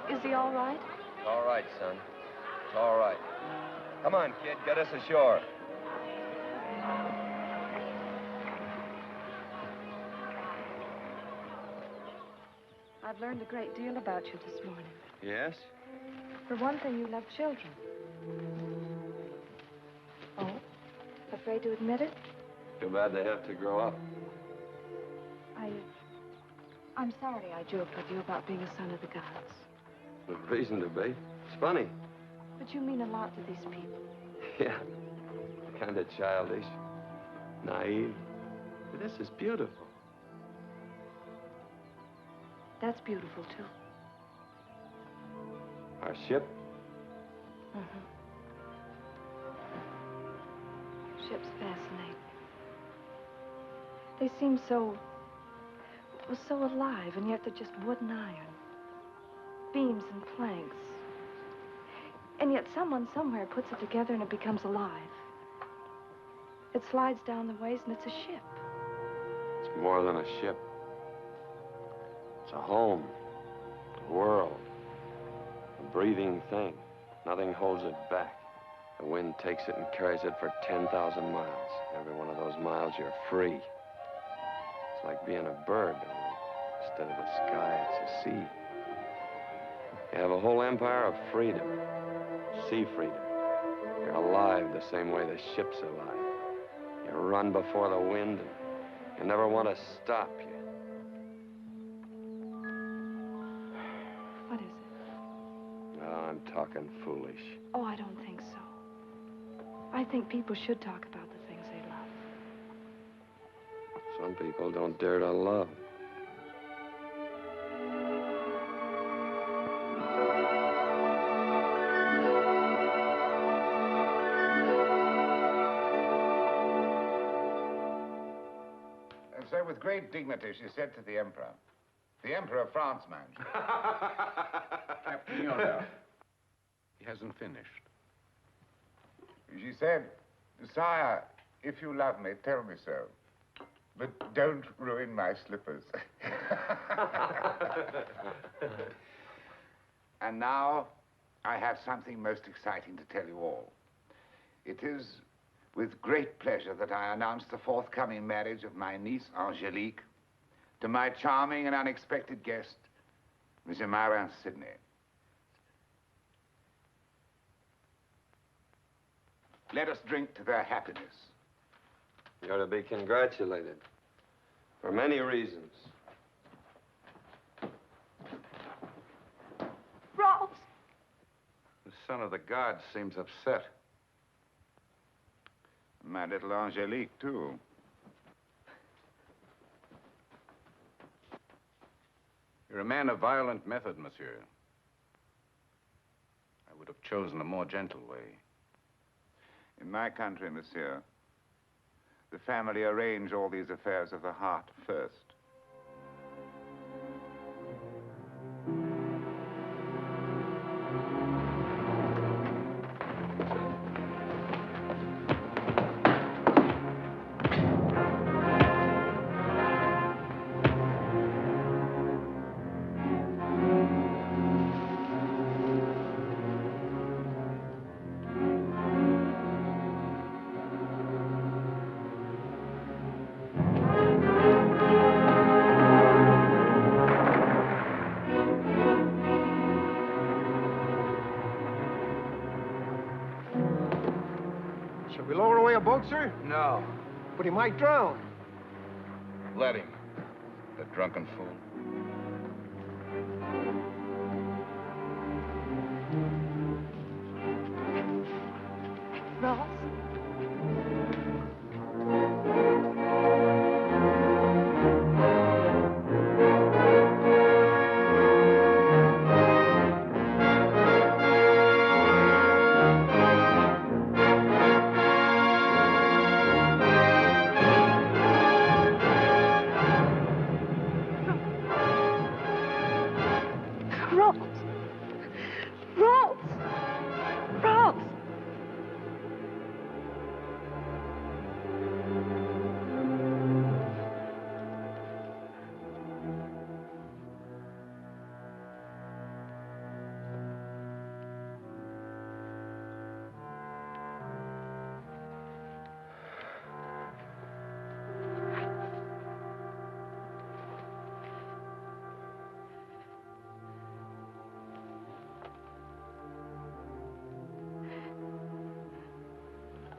Is he all right? It's all right, son. It's all right. Come on, kid. Get us ashore. I've learned a great deal about you this morning. Yes? For one thing, you love children. Oh? Afraid to admit it? Too bad they have to grow up. I'm sorry I joked with you about being a son of the gods. With reason to be. It's funny. But you mean a lot to these people. Yeah. Kind of childish. Naive. But this is beautiful. That's beautiful, too. Our ship? Mm-hmm. Ships fascinate me. They seem so alive, and yet they're just wood and iron. Beams and planks. And yet someone somewhere puts it together and it becomes alive. It slides down the ways and it's a ship. It's more than a ship. It's a home, a world, a breathing thing. Nothing holds it back. The wind takes it and carries it for 10,000 miles. Every one of those miles, you're free. It's like being a bird, only instead of the sky, it's a sea. You have a whole empire of freedom, sea freedom. You're alive the same way the ship's alive. You run before the wind, and you never want to stop. What is it? Oh, I'm talking foolish. Oh, I don't think so. I think people should talk about the things they love. Some people don't dare to love. And so with great dignity, she said to the Emperor of France, mind you. Captain Ralls. He hasn't finished. She said, "Sire, if you love me, tell me so. But don't ruin my slippers." And now, I have something most exciting to tell you all. It is with great pleasure that I announce the forthcoming marriage of my niece, Angelique, to my charming and unexpected guest, Monsieur Mayrant Sidneye. Let us drink to their happiness. You're to be congratulated. For many reasons. Ralls! The son of the gods seems upset. My little Angelique, too. You're a man of violent method, monsieur. I would have chosen a more gentle way. In my country, monsieur, the family arrange all these affairs of the heart first. Shall we lower away a boat, sir? No. But he might drown. Let him, the drunken fool. Ralls? Ralls! Ralls! Ralls!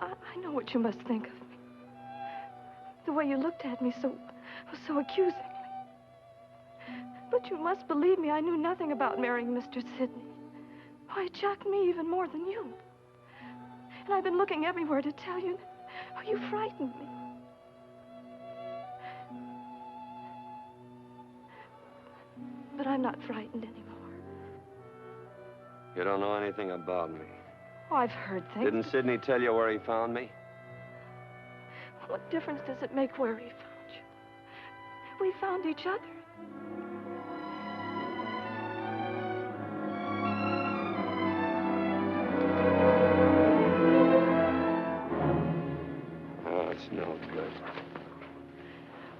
I know what you must think of me. The way you looked at me so accusingly. But you must believe me, I knew nothing about marrying Mr. Sidney. Why, it shocked me even more than you. And I've been looking everywhere to tell you that, oh, you frightened me. But I'm not frightened anymore. You don't know anything about me. Oh, I've heard things. Didn't Sidney tell you where he found me? What difference does it make where he found you? We found each other. Oh, it's no good.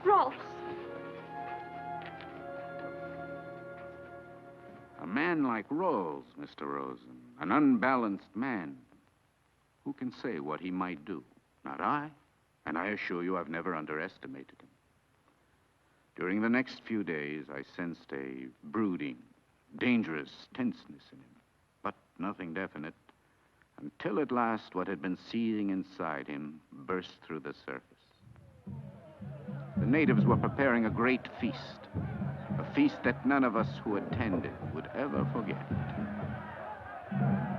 Ralls! A man like Ralls, Mr. Rosen, an unbalanced man. Who can say what he might do? Not I. And I assure you I've never underestimated him. During the next few days, I sensed a brooding, dangerous tenseness in him, but nothing definite, until at last what had been seething inside him burst through the surface. The natives were preparing a great feast, a feast that none of us who attended would ever forget.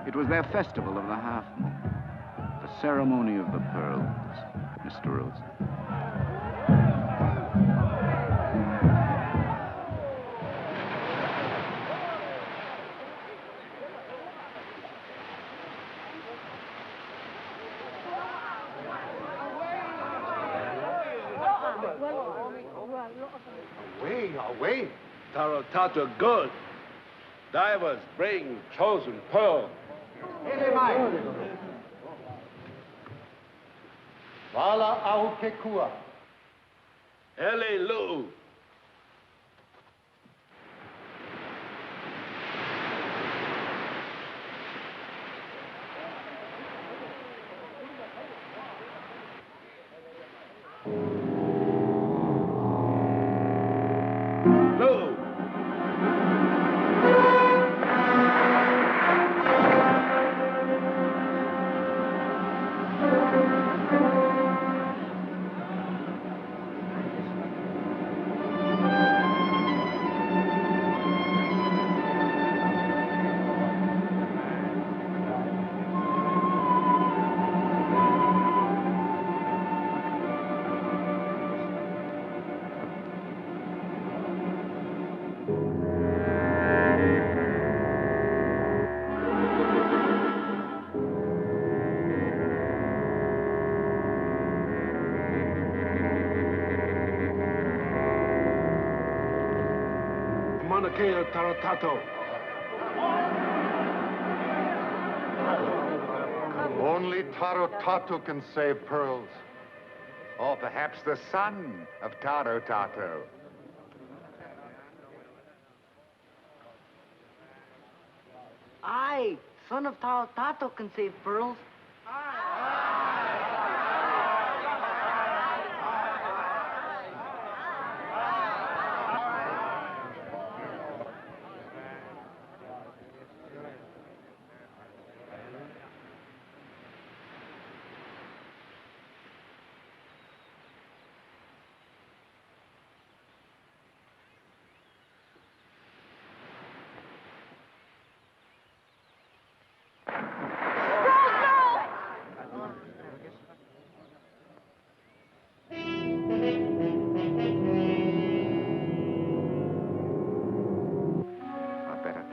It was their festival of the half-moon, the ceremony of the pearls, Mr. Ruysdaal. Away. Tarotata good. Divers bring chosen pearl. Vala aukekua. Ele Lu. Tarotato. Only Tarotato can save pearls. Or perhaps the son of Tarotato. Aye, son of Tarotato can save pearls.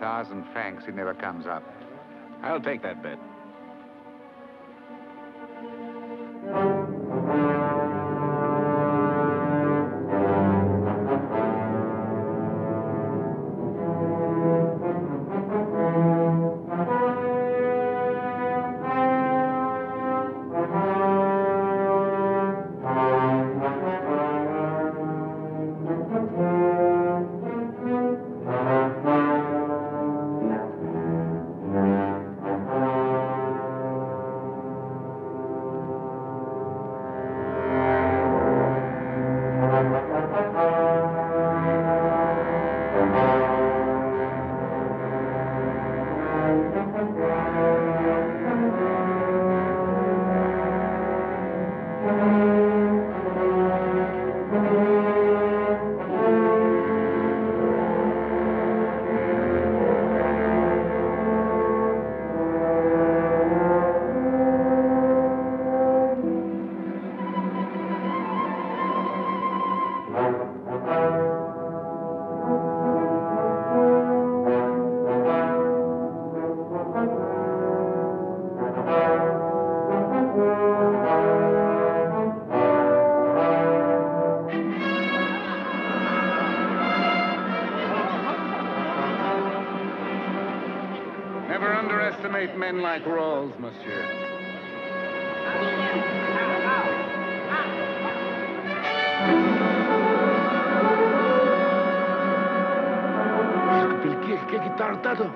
$1,000 he never comes up. I'll take that bet. Never underestimate men like Ralls, monsieur. Tarotado.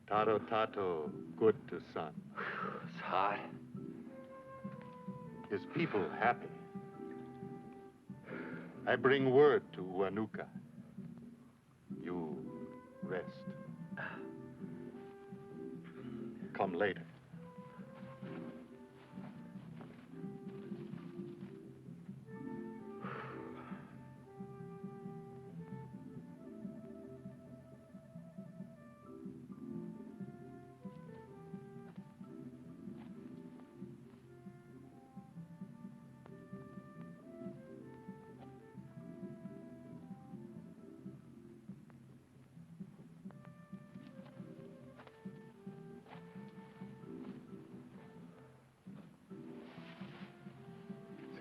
Taro Tato, good to son. It's hot. His people happy. I bring word to Huanuca. You rest. Come later.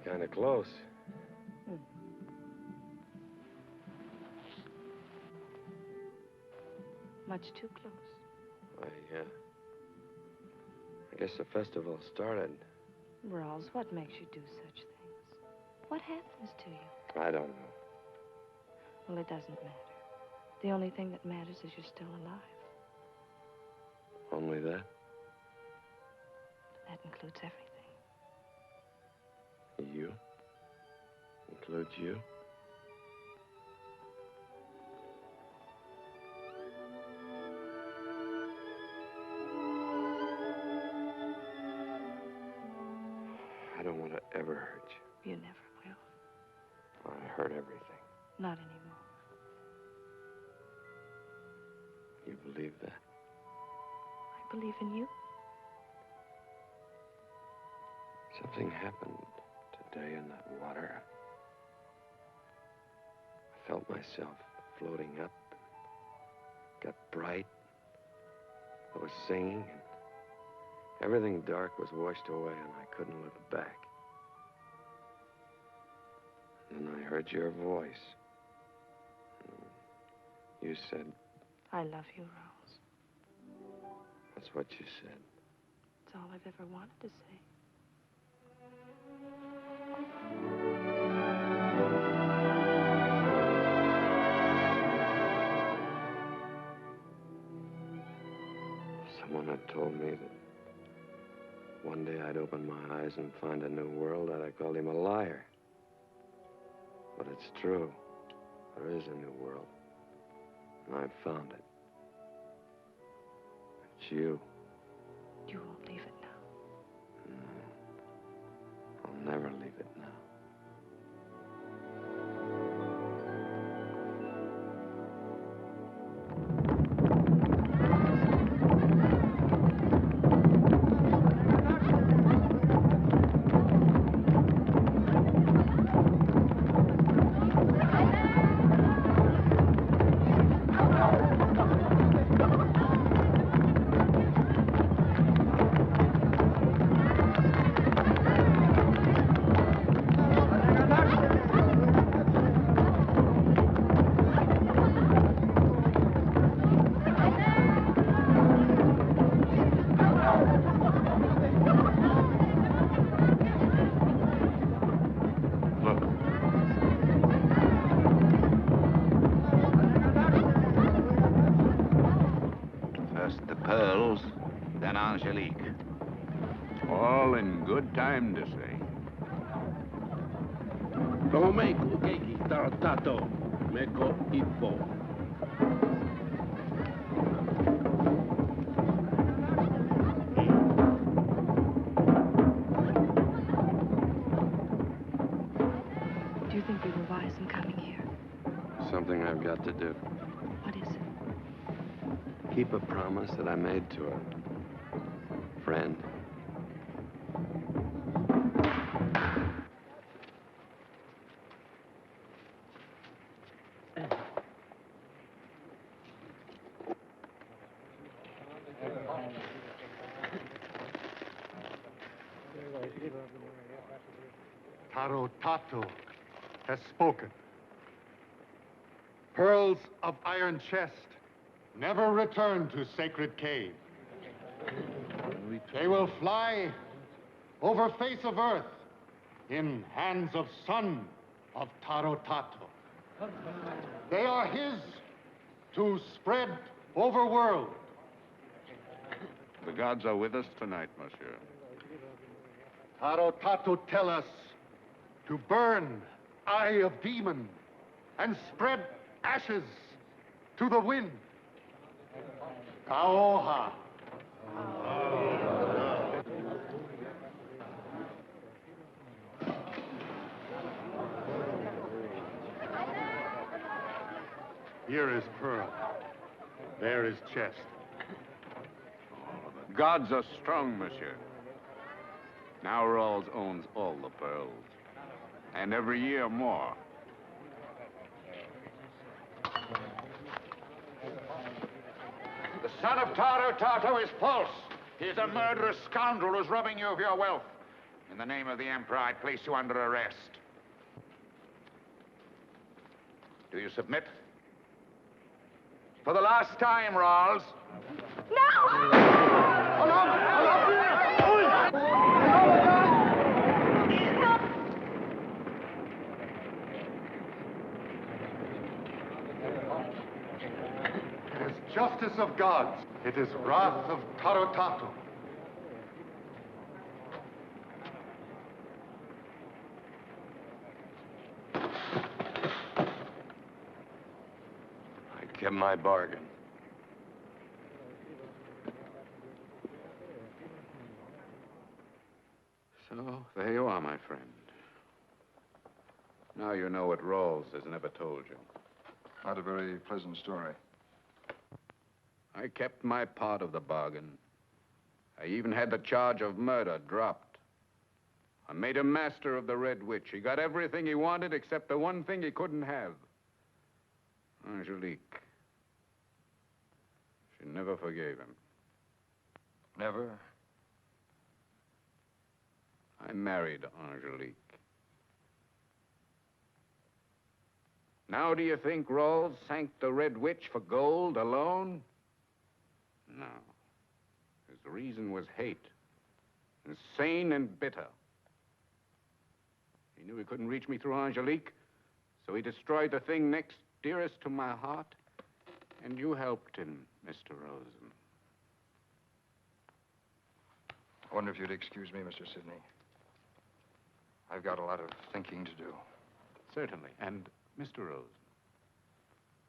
Kind of close. Much too close. I guess the festival started. Ralls, what makes you do such things? What happens to you? I don't know. Well, it doesn't matter. The only thing that matters is you're still alive. Only that? That includes everything. You? Includes you? I don't want to ever hurt you. You never will. I hurt everything. Not anymore. You believe that? I believe in you. Something happened today in that water. I felt myself floating up. Got bright. I was singing, and everything dark was washed away, and I couldn't look back. And then I heard your voice. You said... I love you, Rose. That's what you said. It's all I've ever wanted to say. Someone had told me that one day I'd open my eyes and find a new world. I'd have called him a liar. But it's true. There is a new world. And I've found it. It's you. You won't leave it now. No. I'll never leave it now. All in good time to say. Romeko keki taratato meko ipo. Do you think we were wise in coming here? Something I've got to do. What is it? Keep a promise that I made to a friend. Taro Tato has spoken. Pearls of iron chest never return to sacred cave. They will fly over face of earth in hands of son of Taro Tato. They are his to spread over world. The gods are with us tonight, monsieur. Tarotato tell us to burn Eye of Demon and spread ashes to the wind. Kaoha. Here is pearl. There is chest. The gods are strong, monsieur. Now Rawls owns all the pearls. And every year more. The son of Tarotato is false. He is a murderous scoundrel who's robbing you of your wealth. In the name of the Emperor, I place you under arrest. Do you submit? For the last time, Rawls. It is justice of gods. It is wrath of Tarotato. I kept my bargain. So, there you are, my friend. Now you know what Rawls has never told you. Not a very pleasant story. I kept my part of the bargain. I even had the charge of murder dropped. I made him master of the Red Witch. He got everything he wanted except the one thing he couldn't have. Angelique. She never forgave him. Never? I married Angelique. Now do you think Rawls sank the Red Witch for gold alone? No. His reason was hate. Insane and bitter. He knew he couldn't reach me through Angelique, so he destroyed the thing next dearest to my heart, and you helped him, Mr. Rosen. I wonder if you'd excuse me, Mr. Sidney. I've got a lot of thinking to do. Certainly. And, Mr. Rosen,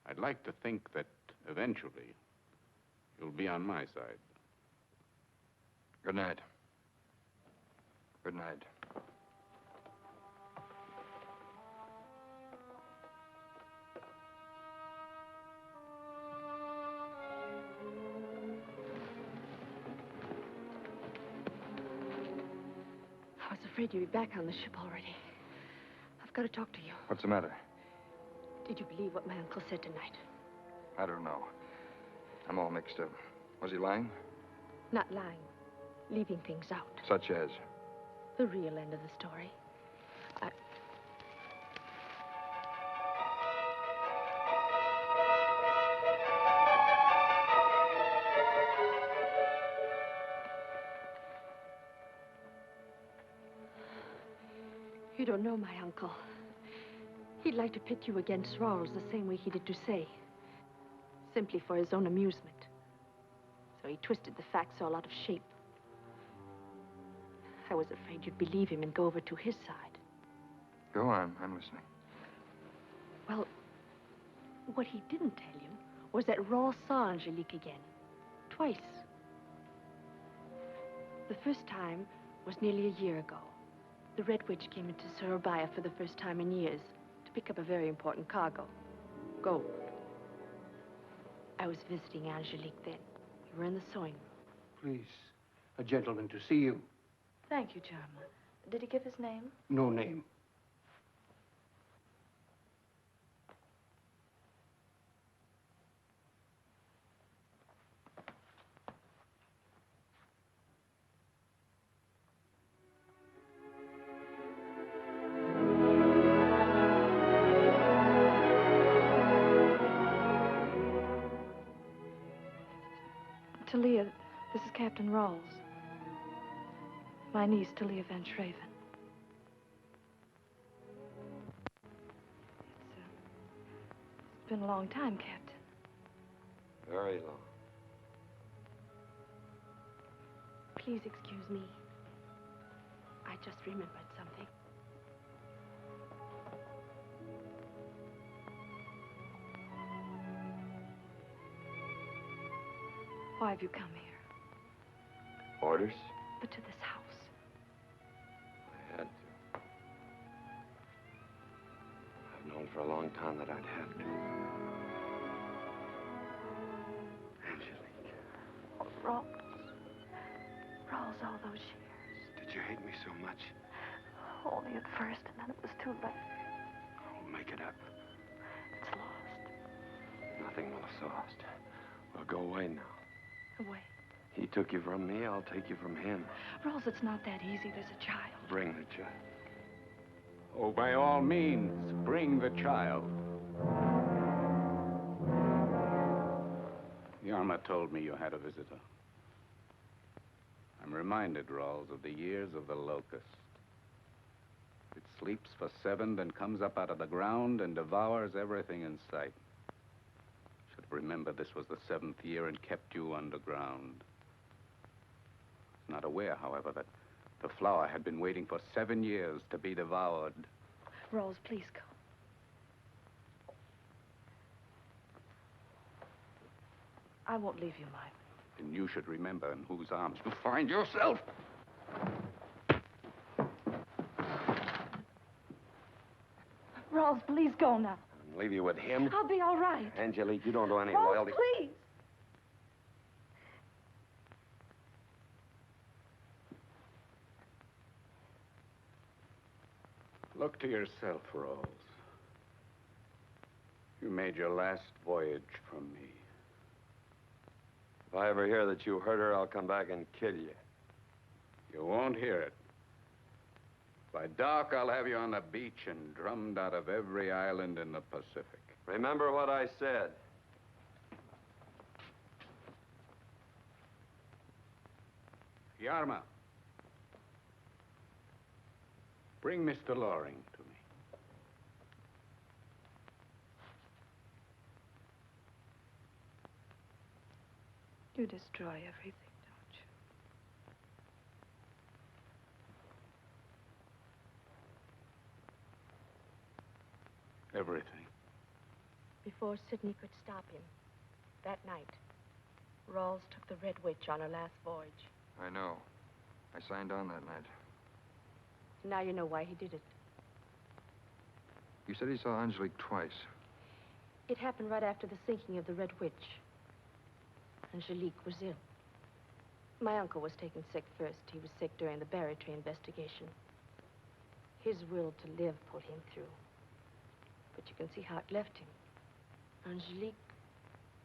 I'd like to think that eventually you'll be on my side. Good night. Good night. I was afraid you'd be back on the ship already. I've got to talk to you. What's the matter? Did you believe what my uncle said tonight? I don't know. I'm all mixed up. Was he lying? Not lying. Leaving things out. Such as? The real end of the story. You don't know my uncle. He'd like to pit you against Rawls the same way he did to say. Simply for his own amusement. So he twisted the facts all out of shape. I was afraid you'd believe him and go over to his side. Go on, I'm listening. Well, what he didn't tell you was that Rawls saw Angelique again. Twice. The first time was nearly a year ago. The Red Witch came into Surabaya for the first time in years to pick up a very important cargo. Gold. I was visiting Angelique then. We were in the sewing room. Please, a gentleman to see you. Thank you, Charmer. Did he give his name? No name. Talia, this is Captain Ralls. My niece, Talia Van Schraven. It's been a long time, Captain. Very long. Please excuse me. I just remembered something. Why have you come here? Orders? But to this house. I had to. I've known for a long time that I'd have to. Angelique. Oh, Rawls. Rawls, all those years. Did you hate me so much? Only at first, and then it was too late. I'll make it up. It's lost. Nothing will have lost. We'll go away now. Away. He took you from me, I'll take you from him. Rawls, it's not that easy. There's a child. Bring the child. Oh, by all means, bring the child. Yarma told me you had a visitor. I'm reminded, Rawls, of the years of the locust. It sleeps for 7, then comes up out of the ground and devours everything in sight. Should have remembered this was the 7th year and kept you underground. Not aware, however, that the flower had been waiting for 7 years to be devoured. Rawls, please go. I won't leave you, Mike. And you should remember in whose arms you find yourself. Rawls, please go now. And leave you with him? I'll be all right. Angelique, you don't do any Rawls, loyalty. please. Look to yourself, Rose. You made your last voyage from me. If I ever hear that you hurt her, I'll come back and kill you. You won't hear it. By dark, I'll have you on the beach and drummed out of every island in the Pacific. Remember what I said. Yarma. Bring Mr. Loring to me. You destroy everything, don't you? Everything. Before Sidney could stop him, that night, Rawls took the Red Witch on her last voyage. I know. I signed on that night. Now you know why he did it. You said he saw Angelique twice. It happened right after the sinking of the Red Witch. Angelique was ill. My uncle was taken sick first. He was sick during the Barry-Tree investigation. His will to live pulled him through. But you can see how it left him. Angelique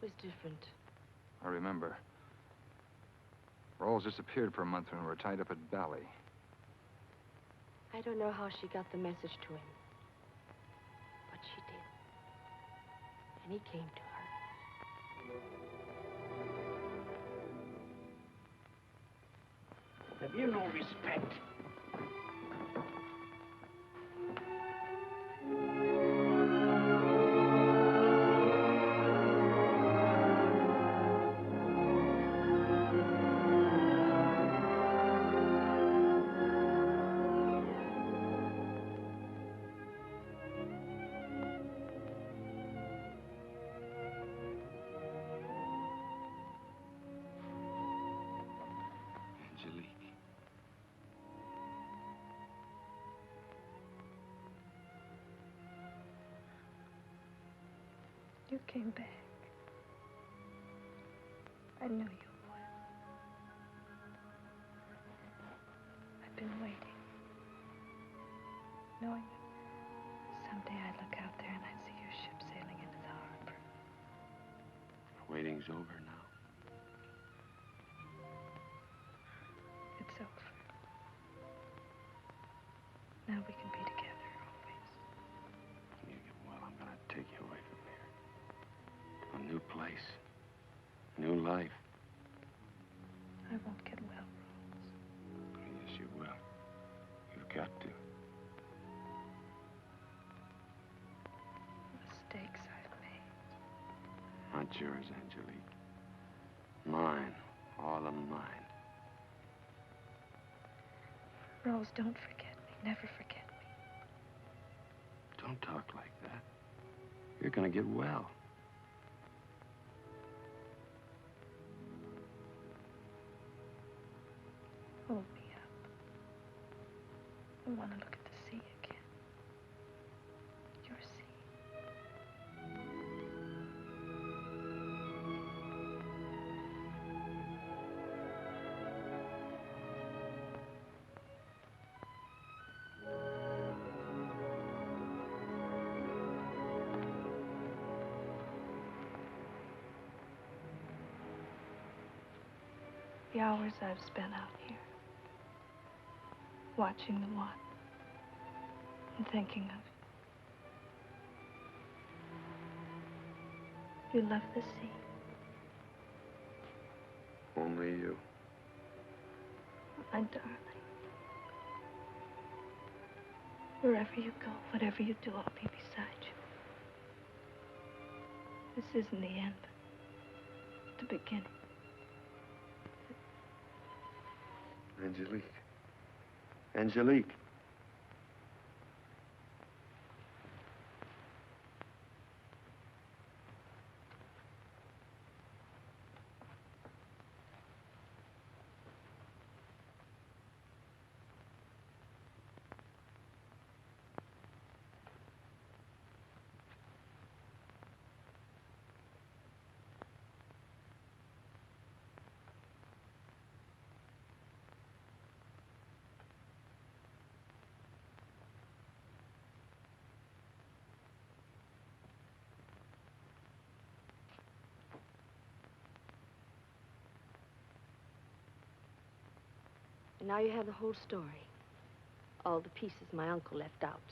was different. I remember. Rawls disappeared for a month when we were tied up at Bally. I don't know how she got the message to him. But she did. And he came to her. Have you no respect? You came back. I knew you would. I've been waiting. Knowing that someday I'd look out there and I'd see your ship sailing into the harbor. Waiting's over now. It's over. Now we can be together always. You get well, I'm gonna take you away from here. To a new place. New life. I won't get well, Rose. Yes, you will. You've got to. The mistakes I've made. not yours, Angelique. Mine, all of mine. Rose, don't forget me. Never forget me. Don't talk like that. You're gonna get well. Hold me up. I want to look at the sea again. Your sea. The hours I've spent out here, watching the one and thinking of you. You love the sea. Only you. My darling. Wherever you go, whatever you do, I'll be beside you. This isn't the end, the beginning. Angelique. Angelique. And now you have the whole story. All the pieces my uncle left out.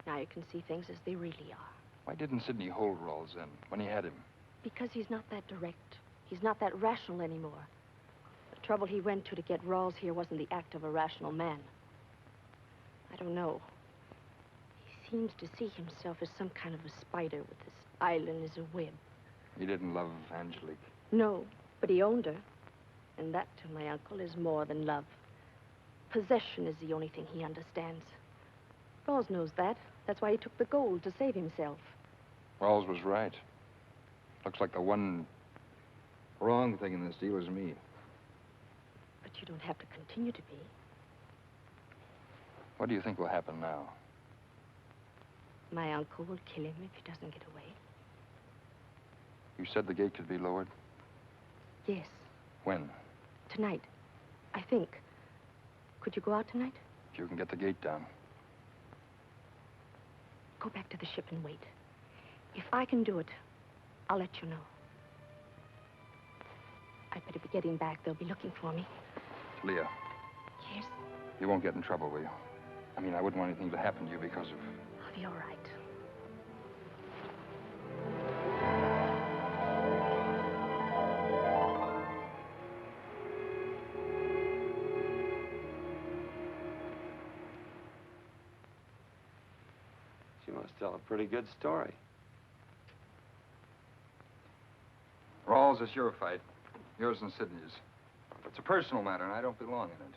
Now you can see things as they really are. Why didn't Sidney hold Rawls then, when he had him? Because he's not that direct. He's not that rational anymore. The trouble he went to get Rawls here wasn't the act of a rational man. I don't know. He seems to see himself as some kind of a spider with this island as a web. He didn't love Angelique. No, but he owned her. And that, to my uncle, is more than love. Possession is the only thing he understands. Rawls knows that. That's why he took the gold, to save himself. Rawls was right. Looks like the one wrong thing in this deal is me. But you don't have to continue to be. What do you think will happen now? My uncle will kill him if he doesn't get away. You said the gate could be lowered? Yes. When? Tonight, I think. Could you go out tonight? If you can get the gate down. Go back to the ship and wait. If I can do it, I'll let you know. I'd better be getting back. They'll be looking for me. Leah. Yes? You won't get in trouble, will you? I mean, I wouldn't want anything to happen to you because of... I'll be all right. She must tell a pretty good story. Rawls, it's your fight. Yours and Sidney's. It's a personal matter, and I don't belong in it.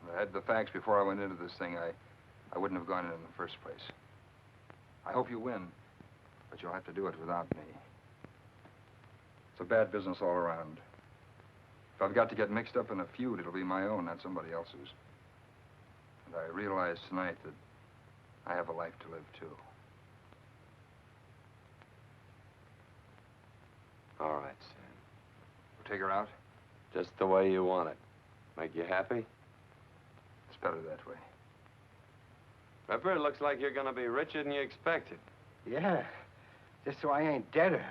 If I had the facts before I went into this thing, I wouldn't have gone in the first place. I hope you win, but you'll have to do it without me. It's a bad business all around. If I've got to get mixed up in a feud, it'll be my own, not somebody else's. And I realize tonight that I have a life to live, too. All right, Sam. We'll take her out? Just the way you want it. Make you happy? It's better that way. Pepper, it looks like you're gonna be richer than you expected. Yeah, just so I ain't deader.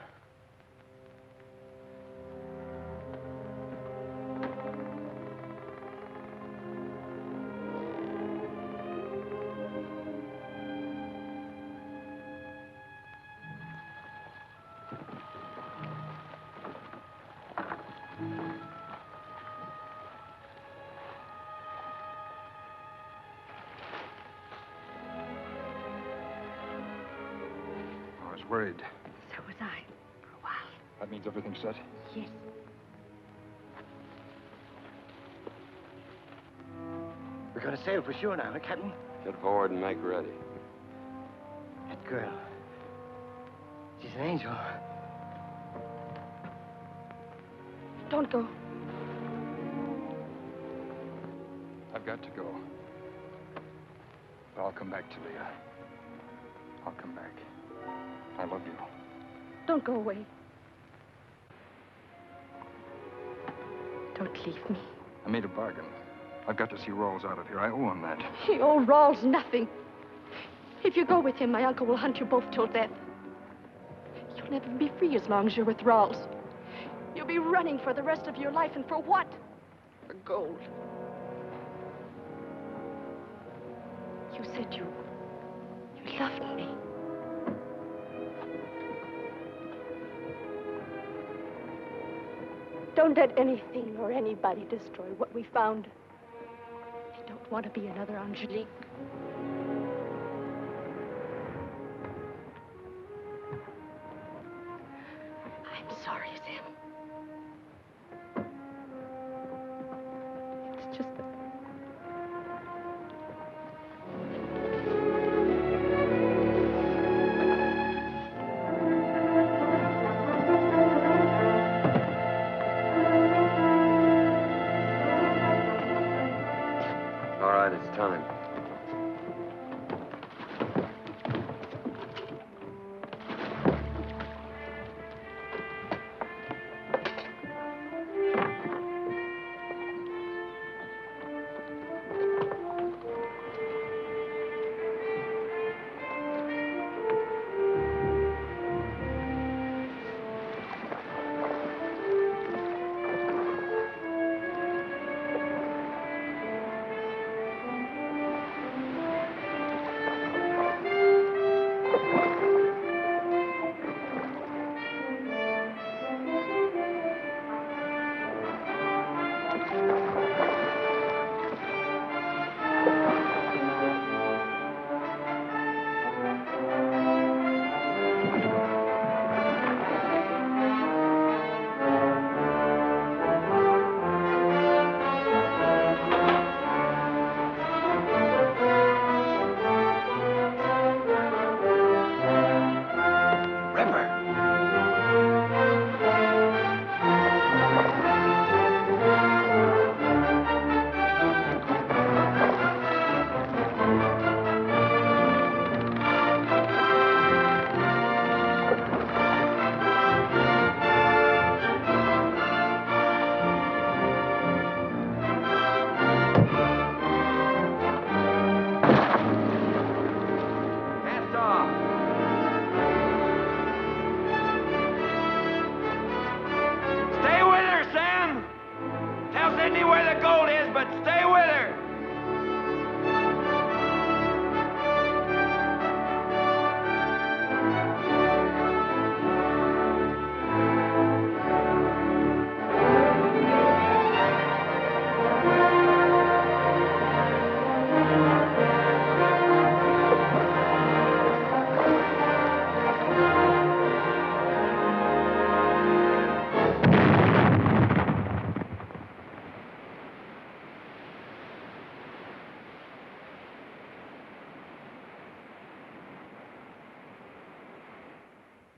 Worried. So was I. That means everything's set? Yes. We're gonna sail for sure now, huh, Captain? Get forward and make ready. That girl. She's an angel. Don't go. I've got to go. But I'll come back to you. I'll come back. I love you. Don't go away. Don't leave me. I made a bargain. I've got to see Ralls out of here. I owe him that. He owe Rawls nothing. If you go with him, my uncle will hunt you both till death. You'll never be free as long as you're with Rawls. You'll be running for the rest of your life, and for what? For gold. You said you loved me. Don't let anything or anybody destroy what we found. I don't want to be another Angelique. I'm sorry, Sam. It's just that... All right, it's time.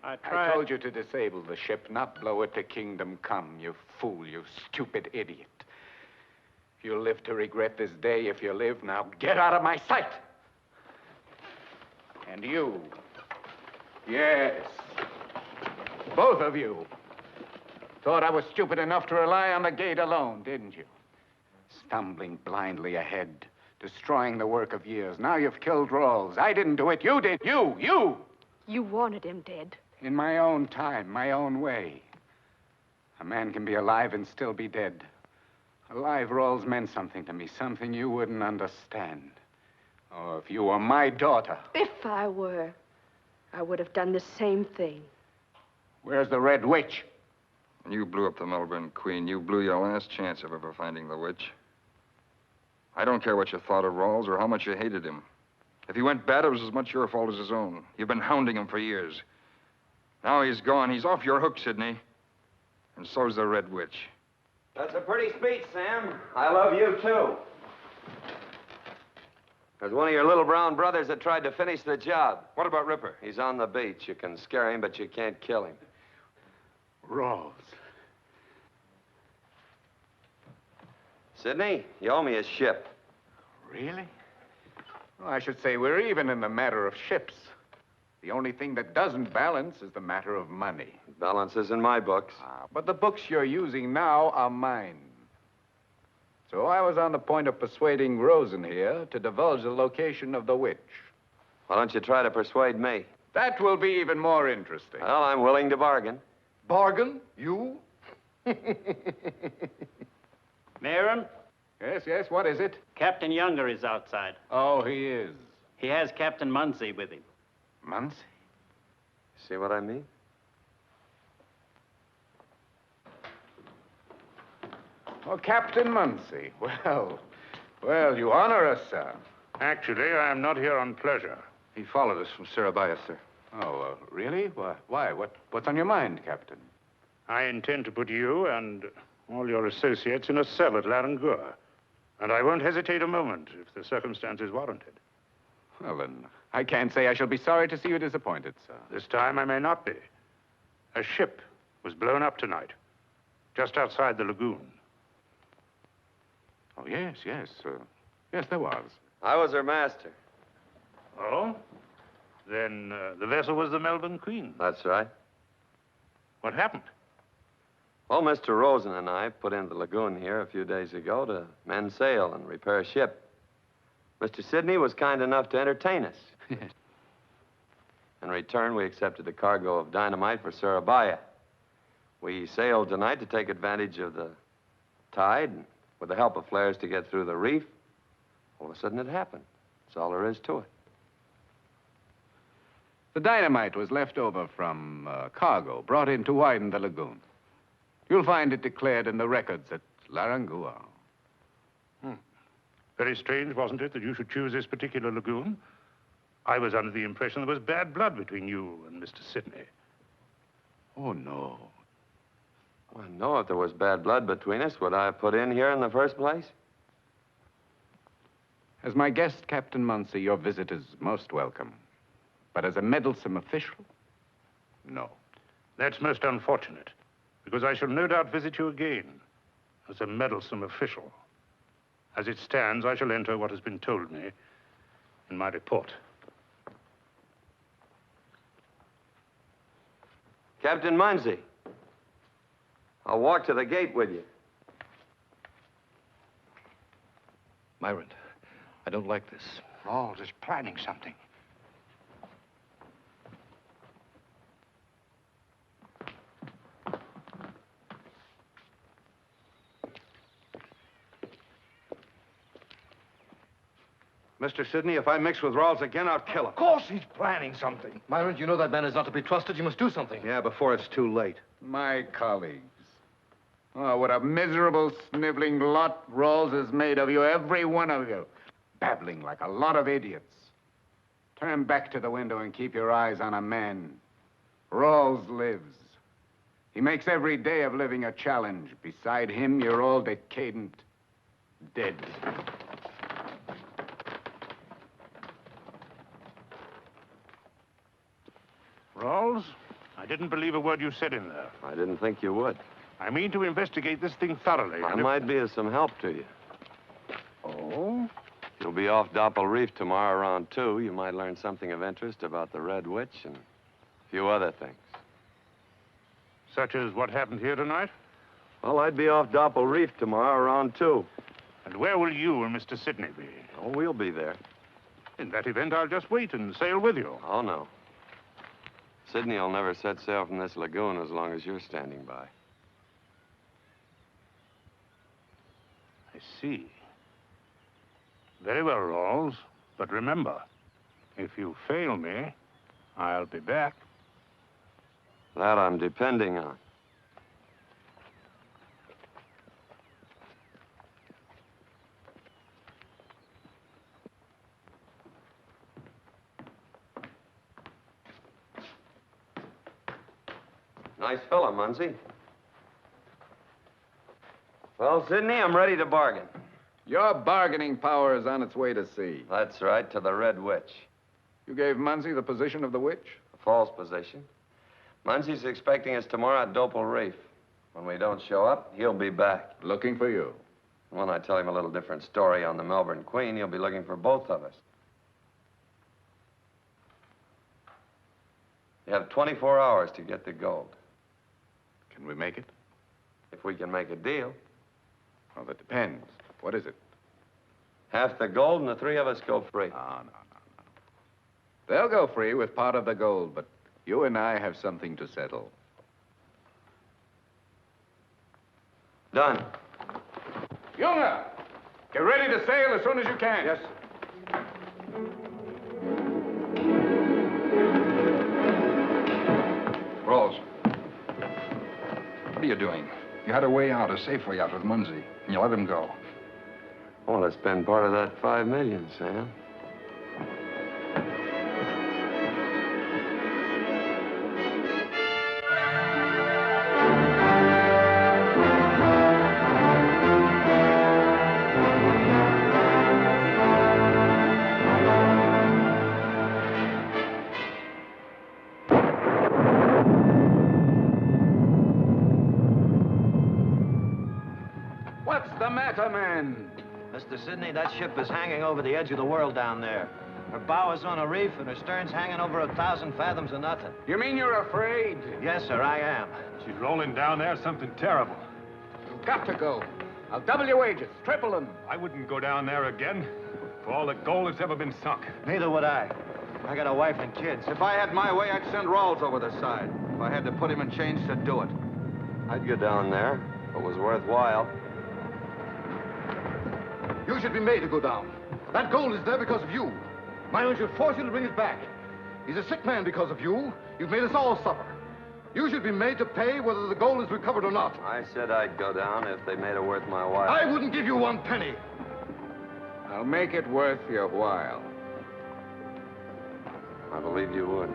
I told you to disable the ship, not blow it to kingdom come, you fool, you stupid idiot. If you live to regret this day, if you live, now get out of my sight! And you. Yes. Both of you. Thought I was stupid enough to rely on the gate alone, didn't you? Stumbling blindly ahead, destroying the work of years. Now you've killed Ralls. I didn't do it. You did. You! You wanted him dead. In my own time, my own way. A man can be alive and still be dead. Alive, Ralls meant something to me, something you wouldn't understand. Oh, if you were my daughter. If I were, I would have done the same thing. Where's the Red Witch? When you blew up the Melbourne Queen, you blew your last chance of ever finding the witch. I don't care what you thought of Ralls or how much you hated him. If he went bad, it was as much your fault as his own. You've been hounding him for years. Now he's gone. He's off your hook, Sidney. And so's the Red Witch. That's a pretty speech, Sam. I love you, too. There's one of your little brown brothers that tried to finish the job. What about Ripper? He's on the beach. You can scare him, but you can't kill him. Rawls. Sidney, you owe me a ship. Really? Well, I should say we're even in the matter of ships. The only thing that doesn't balance is the matter of money. Balance is in my books. But the books you're using now are mine. So I was on the point of persuading Rosen here to divulge the location of the witch. Why don't you try to persuade me? That will be even more interesting. Well, I'm willing to bargain. Bargain? You? Mayrant? Yes, what is it? Captain Younger is outside. Oh, he is. He has Captain Munsey with him. Munsey? See what I mean? Oh, Captain Munsey. Well, you honor us, sir. Actually, I am not here on pleasure. He followed us from Surabaya, sir. Oh, really? Why? What's on your mind, Captain? I intend to put you and all your associates in a cell at Larangua. And I won't hesitate a moment if the circumstances warranted. Well, then, I can't say I shall be sorry to see you disappointed, sir. This time I may not be. A ship was blown up tonight, just outside the lagoon. Oh, yes. Yes, there was. I was her master. Oh? Then the vessel was the Melbourne Queen. That's right. What happened? Well, Mr. Rosen and I put into the lagoon here a few days ago to mend sail and repair a ship. Mr. Sidney was kind enough to entertain us. In return, we accepted a cargo of dynamite for Surabaya. We sailed tonight to take advantage of the tide, and with the help of flares to get through the reef. All of a sudden, it happened. That's all there is to it. The dynamite was left over from cargo brought in to widen the lagoon. You'll find it declared in the records at Larangua. Very strange, wasn't it, that you should choose this particular lagoon? I was under the impression there was bad blood between you and Mr. Sidney. Oh, no. Well, no, if there was bad blood between us, would I have put in here in the first place? As my guest, Captain Munsey, your visit is most welcome. But as a meddlesome official, no. That's most unfortunate, because I shall no doubt visit you again as a meddlesome official. As it stands, I shall enter what has been told me in my report. Captain Munsey, I'll walk to the gate with you. Mayrant, I don't like this. Rawls is planning something. Mr. Sidney, if I mix with Rawls again, I'll kill him. Of course he's planning something. Mayrant, you know that man is not to be trusted. You must do something. Yeah, before it's too late. My colleagues. Oh, what a miserable, sniveling lot Rawls has made of you, every one of you. Babbling like a lot of idiots. Turn back to the window and keep your eyes on a man. Rawls lives. He makes every day of living a challenge. Beside him, you're all decadent, dead. Rawls, I didn't believe a word you said in there. I didn't think you would. I mean to investigate this thing thoroughly. I might be of some help to you. Oh? You'll be off Doppel Reef tomorrow around 2. You might learn something of interest about the Red Witch and a few other things. Such as what happened here tonight? Well, I'd be off Doppel Reef tomorrow around 2. And where will you and Mr. Sidney be? Oh, we'll be there. In that event, I'll just wait and sail with you. Oh, no. Sidney will never set sail from this lagoon as long as you're standing by. I see. Very well, Rawls. But remember, if you fail me, I'll be back. That I'm depending on. Nice fella, Munsey. Well, Sidney, I'm ready to bargain. Your bargaining power is on its way to sea. That's right, to the Red Witch. You gave Munsey the position of the witch? A false position. Munsey's expecting us tomorrow at Dopal Reef. When we don't show up, he'll be back. Looking for you. When I tell him a little different story on the Melbourne Queen, he'll be looking for both of us. You have 24 hours to get the gold. Can we make it? If we can make a deal. Well, that depends. What is it? Half the gold and the three of us go free. No. They'll go free with part of the gold, but you and I have something to settle. Done. Younger, get ready to sail as soon as you can. Yes. Ralls. What are you doing? You had a way out, a safe way out with Munsey, and you let him go. I want to spend part of that $5 million, Sam. What's the matter, man? Mr. Sidney, that ship is hanging over the edge of the world down there. Her bow is on a reef, and her stern's hanging over 1,000 fathoms of nothing. You mean you're afraid? Yes, sir, I am. She's rolling down there, something terrible. You've got to go. I'll double your wages, triple them. I wouldn't go down there again for all the gold that's ever been sunk. Neither would I. I got a wife and kids. If I had my way, I'd send Ralls over the side. If I had to put him in chains to do it. I'd go down there if it was worthwhile. You should be made to go down. That gold is there because of you. Myron should force you to bring it back. He's a sick man because of you. You've made us all suffer. You should be made to pay whether the gold is recovered or not. I said I'd go down if they made it worth my while. I wouldn't give you 1 penny. I'll make it worth your while. I believe you would.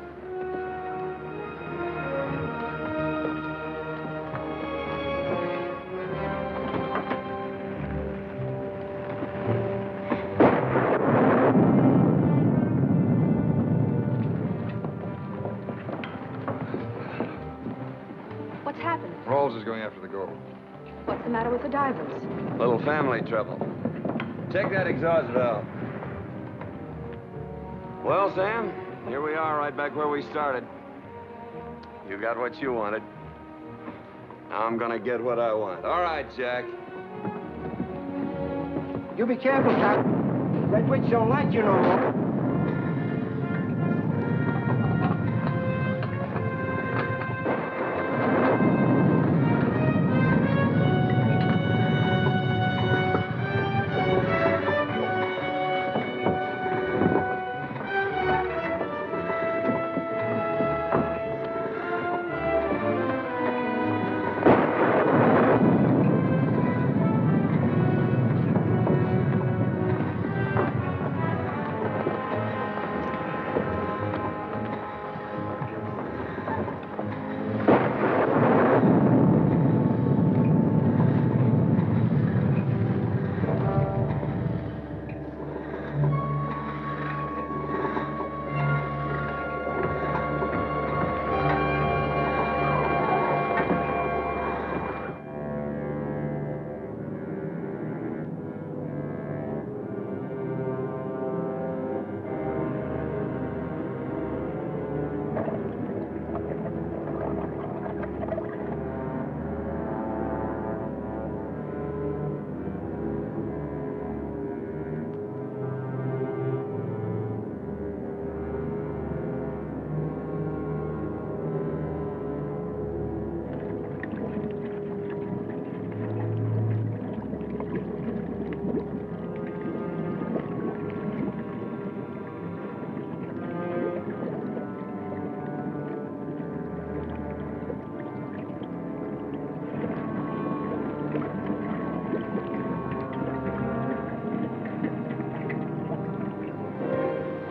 What's happened? Ralls is going after the gold. What's the matter with the divers? Little family trouble. Check that exhaust valve. Well, Sam, here we are right back where we started. You got what you wanted. Now I'm gonna get what I want. All right, Jack. You be careful, Captain. Red Witch don't like you no more.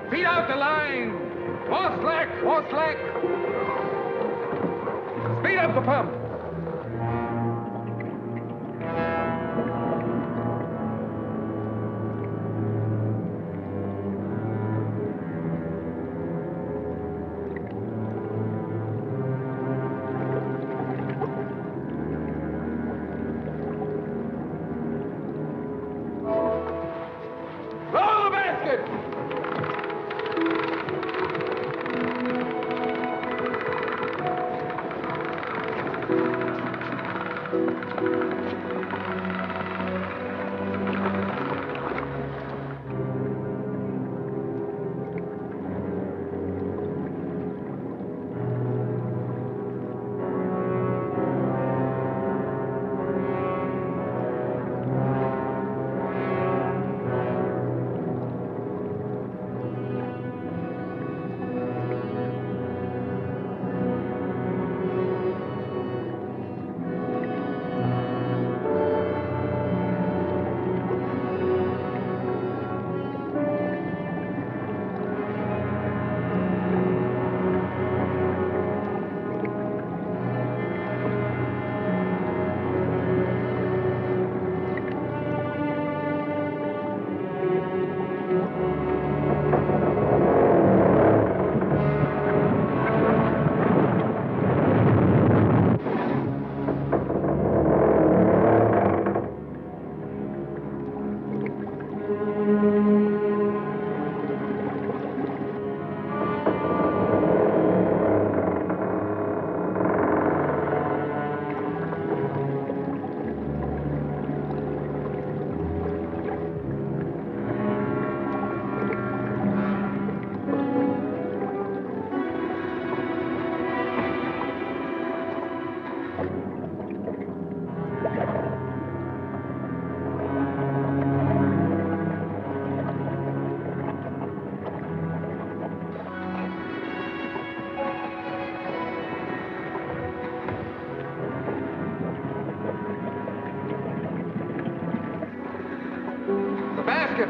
Feed out the line! More slack! More slack! Speed up the pump!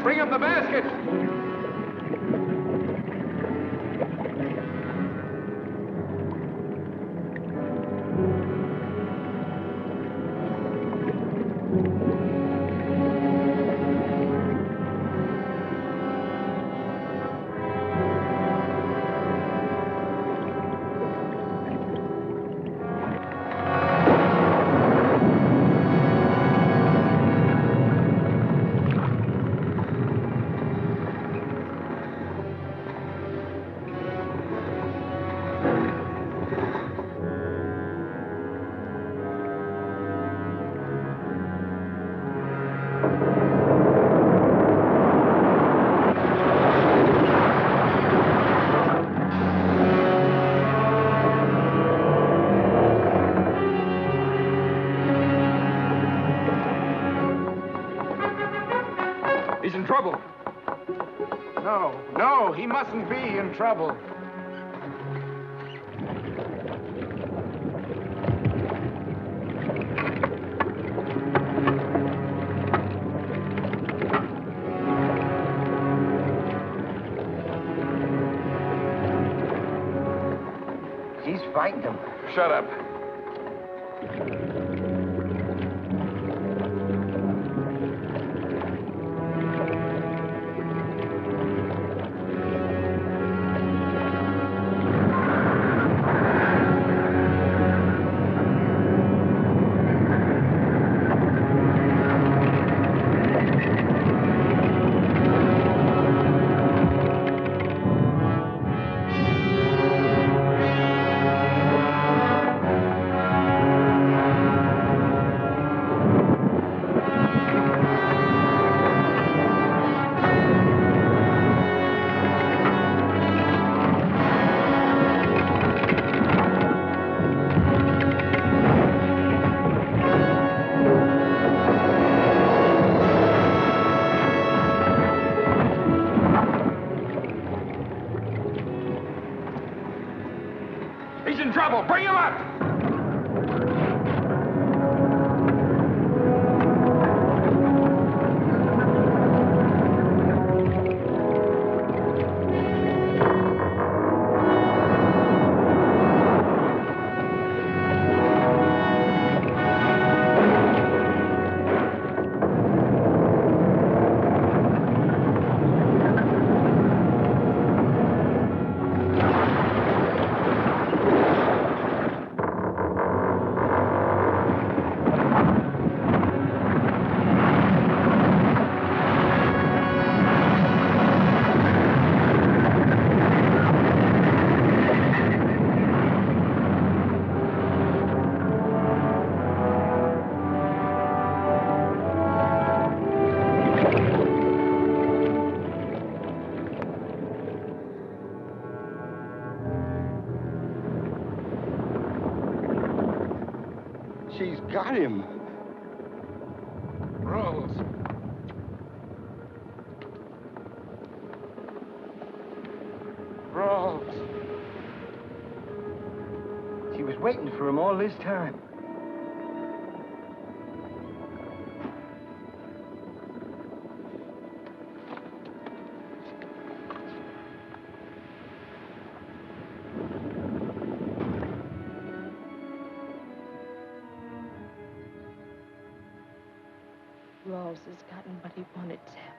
Bring him the basket! He's in trouble. No, he mustn't be in trouble. He's fighting them. Shut up. She's got him. Ralls. Ralls. She was waiting for him all this time. Rawls has gotten what he wanted, Sam.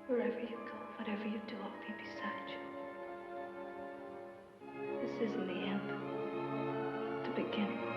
Wherever you go, whatever you do, I'll be beside you. This isn't the end. The beginning.